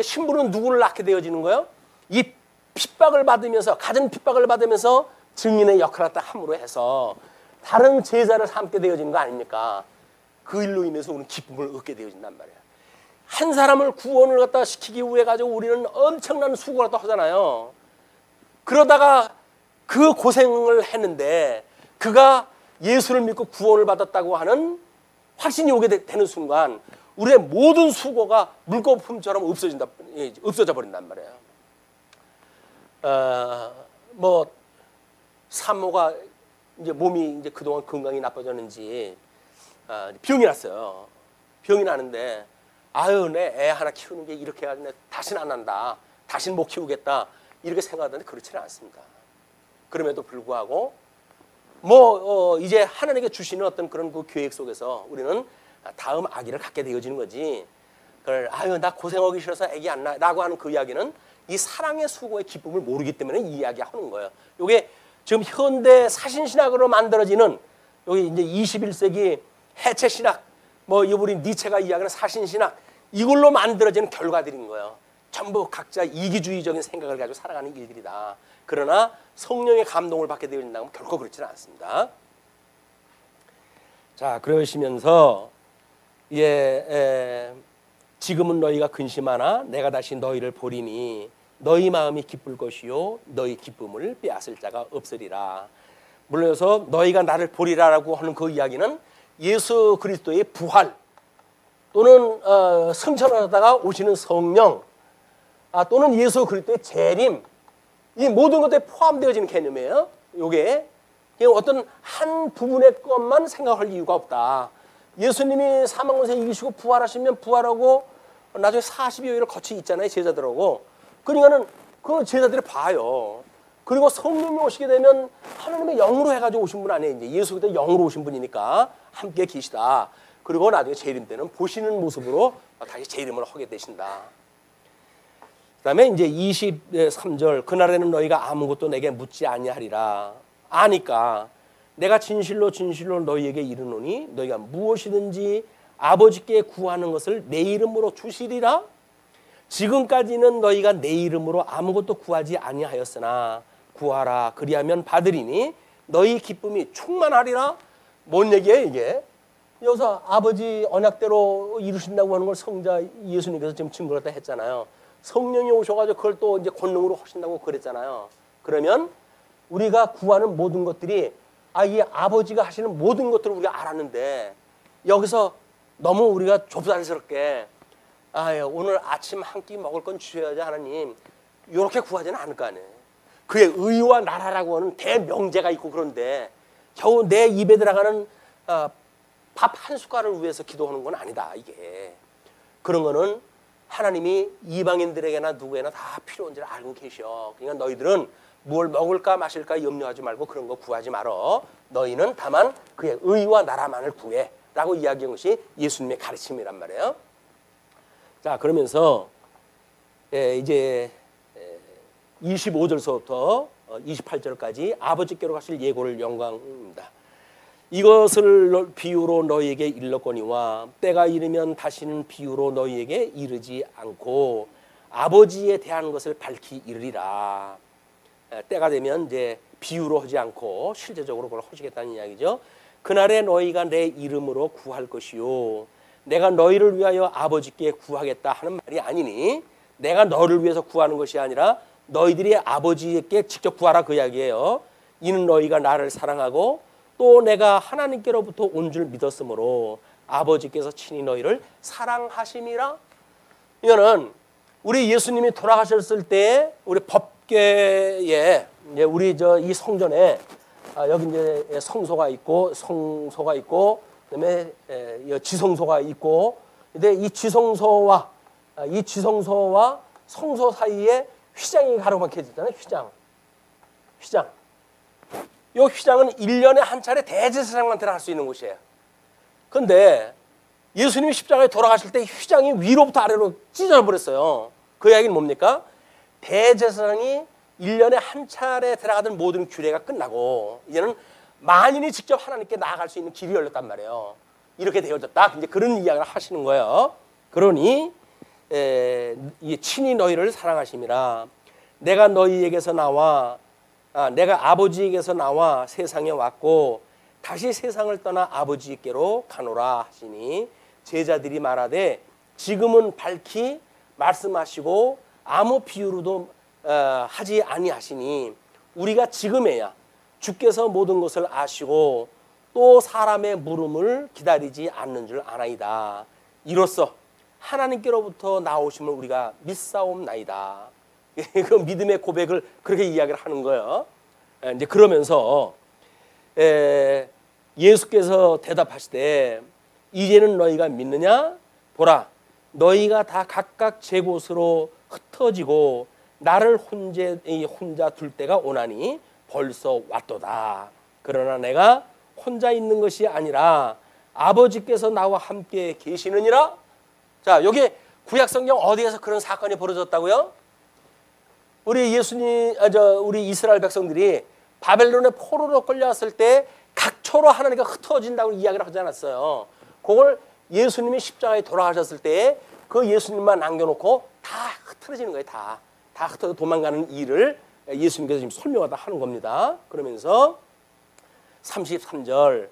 신부는 누구를 낳게 되어지는 거예요? 이 핍박을 받으면서 갖은 핍박을 받으면서 증인의 역할을 다 함으로 해서 다른 제자를 삼게 되어지는 거 아닙니까? 그 일로 인해서 우리는 기쁨을 얻게 되어진단 말이에요. 한 사람을 구원을 갖다 시키기 위해 가지고 우리는 엄청난 수고를 갖다 하잖아요. 그러다가 그 고생을 했는데 그가 예수를 믿고 구원을 받았다고 하는 확신이 오게 되는 순간 우리의 모든 수고가 물거품처럼 없어져 버린단 말이에요. 산모가 이제 몸이 이제 그동안 건강이 나빠졌는지 병이 났어요. 병이 나는데 내 애 하나 키우는 게 이렇게 해가지고 다시는 안 난다. 다시는 못 키우겠다. 이렇게 생각하는데 그렇지는 않습니다. 그럼에도 불구하고 이제 하나님께 주시는 어떤 그런 그 계획 속에서 우리는 다음 아기를 갖게 되어지는 거지. 그걸 아유 나 고생하기 싫어서 아기 안 낳라고 하는 그 이야기는 이 사랑의 수고의 기쁨을 모르기 때문에 이 이야기하는 거예요. 이게 지금 현대 사신신학으로 만들어지는 여기 이제 21세기 해체 신학, 우리 니체가 이야기하는 사신신학, 이걸로 만들어지는 결과들인 거예요. 전부 각자 이기주의적인 생각을 가지고 살아가는 일들이다. 그러나 성령의 감동을 받게 되어진다면 결코 그렇지는 않습니다. 자, 그러시면서 지금은 너희가 근심하나 내가 다시 너희를 보리니 너희 마음이 기쁠 것이요 너희 기쁨을 빼앗을 자가 없으리라. 물론서 너희가 나를 보리라라고 하는 그 이야기는 예수 그리스도의 부활 또는 승천하다가 오시는 성령 또는 예수 그리스도의 재림, 이 모든 것에 포함되어지는 개념이에요. 이게 어떤 한 부분의 것만 생각할 이유가 없다. 예수님이 사망권세 이기시고 부활하시면 부활하고 나중에 40여일을 거치 있잖아요, 제자들하고. 그러니까는 그 제자들이 봐요. 그리고 성령이 오시게 되면 하나님의 영으로 해가지고 오신 분 아니에요. 이제 예수 그때 영으로 오신 분이니까 함께 계시다. 그리고 나중에 재림 때는 보시는 모습으로 다시 재림을 하게 되신다. 그다음에 이제 23절 그날에는 너희가 아무것도 내게 묻지 아니하리라. 아니까 내가 진실로 진실로 너희에게 이르노니 너희가 무엇이든지 아버지께 구하는 것을 내 이름으로 주시리라. 지금까지는 너희가 내 이름으로 아무것도 구하지 아니하였으나 구하라 그리하면 받으리니 너희 기쁨이 충만하리라. 뭔 얘기예요 이게? 여기서 아버지 언약대로 이루신다고 하는 걸 성자 예수님께서 지금 증거를 다 했잖아요. 성령이 오셔가지고 그걸 또 이제 권능으로 하신다고 그랬잖아요. 그러면 우리가 구하는 모든 것들이 이 아버지가 하시는 모든 것들을 우리가 알았는데 여기서 너무 우리가 좁쌀스럽게 오늘 아침 한 끼 먹을 건 주셔야지 하나님 이렇게 구하지는 않을 거 아니에요. 그의 의와 나라라고 하는 대명제가 있고 그런데 겨우 내 입에 들어가는 밥 한 숟갈을 위해서 기도하는 건 아니다. 이게 그런 거는 하나님이 이방인들에게나 누구에나 다 필요한지를 알고 계셔. 그러니까 너희들은 뭘 먹을까 마실까 염려하지 말고 그런 거 구하지 말어. 너희는 다만 그의 의와 나라만을 구해 라고 이야기한 것이 예수님의 가르침이란 말이에요. 자, 그러면서 이제 25절서부터 28절까지 아버지께로 가실 예고를 영광입니다. 이것을 비유로 너희에게 일렀거니와 때가 이르면 다시는 비유로 너희에게 이르지 않고 아버지에 대한 것을 밝히 이르리라. 때가 되면 이제 비유로 하지 않고 실제적으로 그걸 하시겠다는 이야기죠. 그날에 너희가 내 이름으로 구할 것이요 내가 너희를 위하여 아버지께 구하겠다 하는 말이 아니니 내가 너를 위해서 구하는 것이 아니라 너희들이 아버지께 직접 구하라 그 이야기예요. 이는 너희가 나를 사랑하고 또 내가 하나님께로부터 온 줄 믿었으므로 아버지께서 친히 너희를 사랑하심이라. 이거는 우리 예수님이 돌아가셨을 때 우리 법궤에 우리 이 성전에 여기 이제 성소가 있고 그다음에 지성소가 있고 근데 이 지성소와 성소 사이에 휘장이 가로막혀 있잖아요. 휘장. 이 휘장은 1년에 한 차례 대제사장만 들어갈 수 있는 곳이에요. 그런데 예수님이 십자가에 돌아가실 때 휘장이 위로부터 아래로 찢어져 버렸어요. 그 이야기는 뭡니까? 대제사장이 1년에 한 차례 들어가던 모든 규례가 끝나고 이제는 만인이 직접 하나님께 나아갈 수 있는 길이 열렸단 말이에요. 이렇게 되어졌다. 이제 그런 이야기를 하시는 거예요. 그러니 친히 너희를 사랑하심이라. 내가 너희에게서 나와 내가 아버지에게서 나와 세상에 왔고 다시 세상을 떠나 아버지께로 가노라 하시니 제자들이 말하되 지금은 밝히 말씀하시고 아무 비유로도 하지 아니하시니 우리가 지금에야 주께서 모든 것을 아시고 또 사람의 물음을 기다리지 않는 줄 아나이다. 이로써 하나님께로부터 나오심을 우리가 믿사옵나이다. 그 믿음의 고백을 그렇게 이야기를 하는 거예요. 이제 그러면서 예수께서 대답하시되 이제는 너희가 믿느냐? 보라, 너희가 다 각각 제 곳으로 흩어지고 나를 혼자 둘 때가 오나니 벌써 왔도다. 그러나 내가 혼자 있는 것이 아니라 아버지께서 나와 함께 계시느니라. 자, 여기 구약성경 어디에서 그런 사건이 벌어졌다고요? 우리 우리 이스라엘 백성들이 바벨론의 포로로 끌려왔을 때 각초로 하나님과 흩어진다고 이야기를 하지 않았어요. 그걸 예수님이 십자가에 돌아가셨을 때 그 예수님만 남겨놓고 다 흩어지는 거예요. 다 흩어져 도망가는 일을 예수님께서 지금 설명하다 하는 겁니다. 그러면서 33절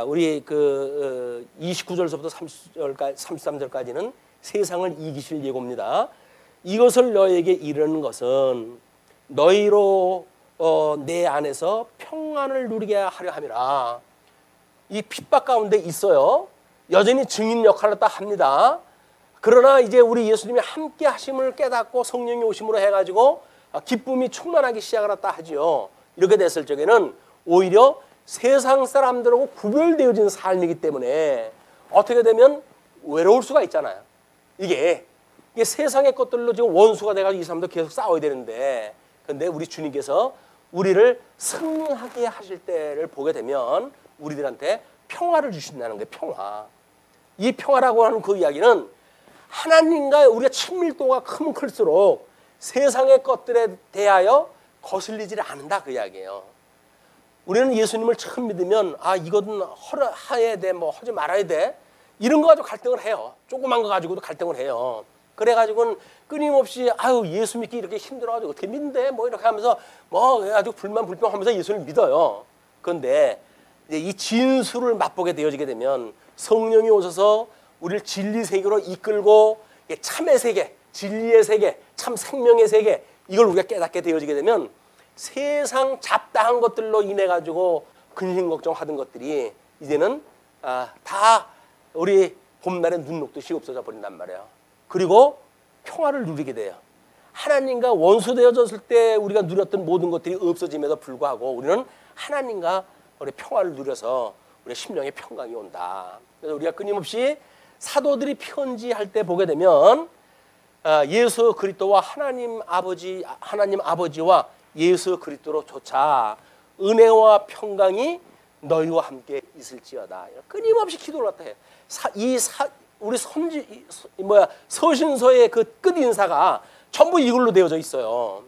우리 29절서부터 33절까지는 세상을 이기실 예고입니다. 이것을 너에게 이르는 것은 너희로 내 안에서 평안을 누리게 하려 함이라. 이 핍박 가운데 있어요. 여전히 증인 역할을 다 합니다. 그러나 이제 우리 예수님이 함께 하심을 깨닫고 성령이 오심으로 해가지고 기쁨이 충만하기 시작을 했다 하지요. 이렇게 됐을 적에는 오히려 세상 사람들하고 구별되어진 삶이기 때문에 어떻게 되면 외로울 수가 있잖아요. 이게 세상의 것들로 지금 원수가 돼가지고 이 사람도 계속 싸워야 되는데, 근데 우리 주님께서 우리를 승리하게 하실 때를 보게 되면 우리들한테 평화를 주신다는 거예요. 평화. 이 평화라고 하는 그 이야기는 하나님과 우리가 친밀도가 크면 클수록 세상의 것들에 대하여 거슬리지를 않는다, 그 이야기예요. 우리는 예수님을 처음 믿으면 이거는 해야 돼, 뭐 하지 말아야 돼, 이런 거 가지고 갈등을 해요. 조그만 거 가지고도 갈등을 해요. 그래가지고는 끊임없이 예수 믿기 이렇게 힘들어가지고 어떻게 믿는데 뭐 이렇게 하면서 뭐 아주 불평하면서 예수를 믿어요. 그런데 이제 이 진수를 맛보게 되어지게 되면 성령이 오셔서 우리를 진리 세계로 이끌고 참의 세계, 진리의 세계, 참 생명의 세계, 이걸 우리가 깨닫게 되어지게 되면 세상 잡다한 것들로 인해 가지고 근심 걱정하던 것들이 이제는 다 우리 봄날의 눈 녹듯이 없어져 버린단 말이에요. 그리고 평화를 누리게 돼요. 하나님과 원수되어졌을 때 우리가 누렸던 모든 것들이 없어짐에도 불구하고 우리는 하나님과 우리 평화를 누려서 우리 심령의 평강이 온다. 그래서 우리가 끊임없이 사도들이 편지할 때 보게 되면 예수 그리스도와 하나님 아버지와 예수 그리스도로조차 은혜와 평강이 너희와 함께 있을지어다. 끊임없이 기도를 갖다 해. 우리 서신서의 그 끝 인사가 전부 이걸로 되어져 있어요.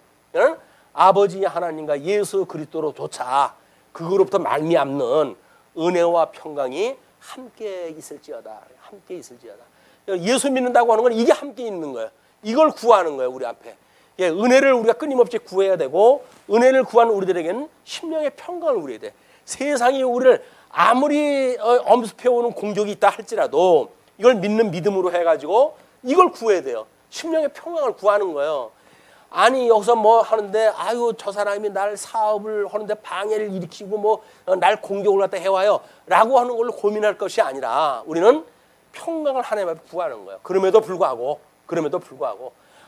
아버지 하나님과 예수 그리스도로조차 그거로부터 말미암는 은혜와 평강이 함께 있을지어다. 함께 있을지어다. 예수 믿는다고 하는 건 이게 함께 있는 거예요. 이걸 구하는 거예요, 우리 앞에. 은혜를 우리가 끊임없이 구해야 되고, 은혜를 구하는 우리들에게는 심령의 평강을 누려야 돼. 세상이 우리를 아무리 엄습해오는 공격이 있다 할지라도 이걸 믿는 믿음으로 해가지고 이걸 구해야 돼요. 심령의 평강을 구하는 거예요. 아니 여기서 뭐 하는데 저 사람이 날 사업을 하는데 방해를 일으키고 날 공격을 갖다 해와요 라고 하는 걸로 고민할 것이 아니라 우리는 평강을 하나님 앞에 구하는 거예요. 그럼에도 불구하고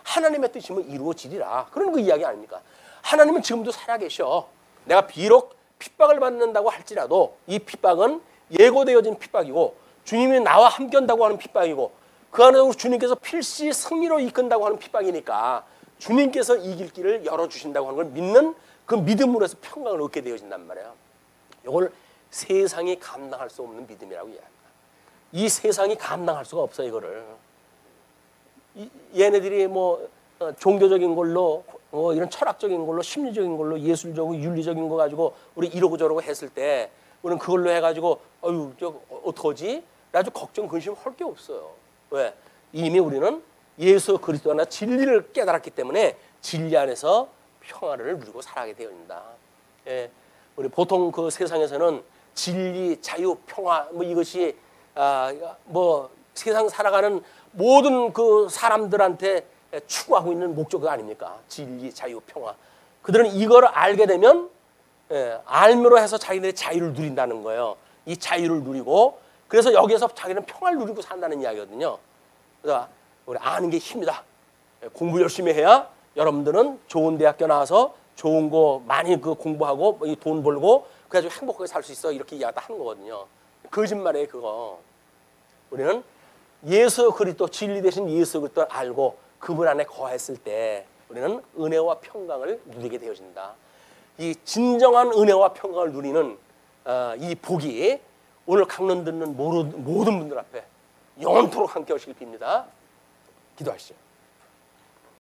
하나님의 뜻이면 이루어지리라. 그런 그 이야기 아닙니까? 하나님은 지금도 살아계셔. 내가 비록 핍박을 받는다고 할지라도 이 핍박은 예고되어진 핍박이고 주님이 나와 함께 한다고 하는 핍박이고 그 안에서 주님께서 필시 승리로 이끈다고 하는 핍박이니까 주님께서 이길 길을 열어주신다고 하는 걸 믿는 그 믿음으로 해서 평강을 얻게 되어진단 말이에요. 이걸 세상이 감당할 수 없는 믿음이라고 이야기합니다. 이 세상이 감당할 수가 없어요. 이거를. 얘네들이 종교적인 걸로 이런 철학적인 걸로 심리적인 걸로 예술적이고 윤리적인 거 가지고 우리 이러고 저러고 했을 때 우리는 그걸로 해가지고 어떡하지? 아주 걱정 근심 할 게 없어요. 왜? 이미 우리는 예수 그리스도 안에 진리를 깨달았기 때문에 진리 안에서 평화를 누리고 살아가게 되어진다. 우리 보통 그 세상에서는 진리, 자유, 평화 이것이 세상 살아가는 모든 그 사람들한테 추구하고 있는 목적 아닙니까? 진리, 자유, 평화. 그들은 이걸 알게 되면 알므로 해서 자기들의 자유를 누린다는 거예요. 이 자유를 누리고 그래서 여기에서 자기는 평화를 누리고 산다는 이야기거든요. 그래서 우리 아는 게 힘이다. 공부 열심히 해야 여러분들은 좋은 대학교 나와서 좋은 거 많이 공부하고 돈 벌고 그래가지고 행복하게 살 수 있어. 이렇게 이야기 하는 거거든요. 거짓말이에요, 그거. 우리는 예수 그리스도 진리 대신 예수 그리스도를 알고 그분 안에 거했을 때 우리는 은혜와 평강을 누리게 되어진다. 이 진정한 은혜와 평강을 누리는 이 복이 오늘 강론 듣는 모든 분들 앞에 영원토록 함께 하시길 빕니다. 기도하시죠.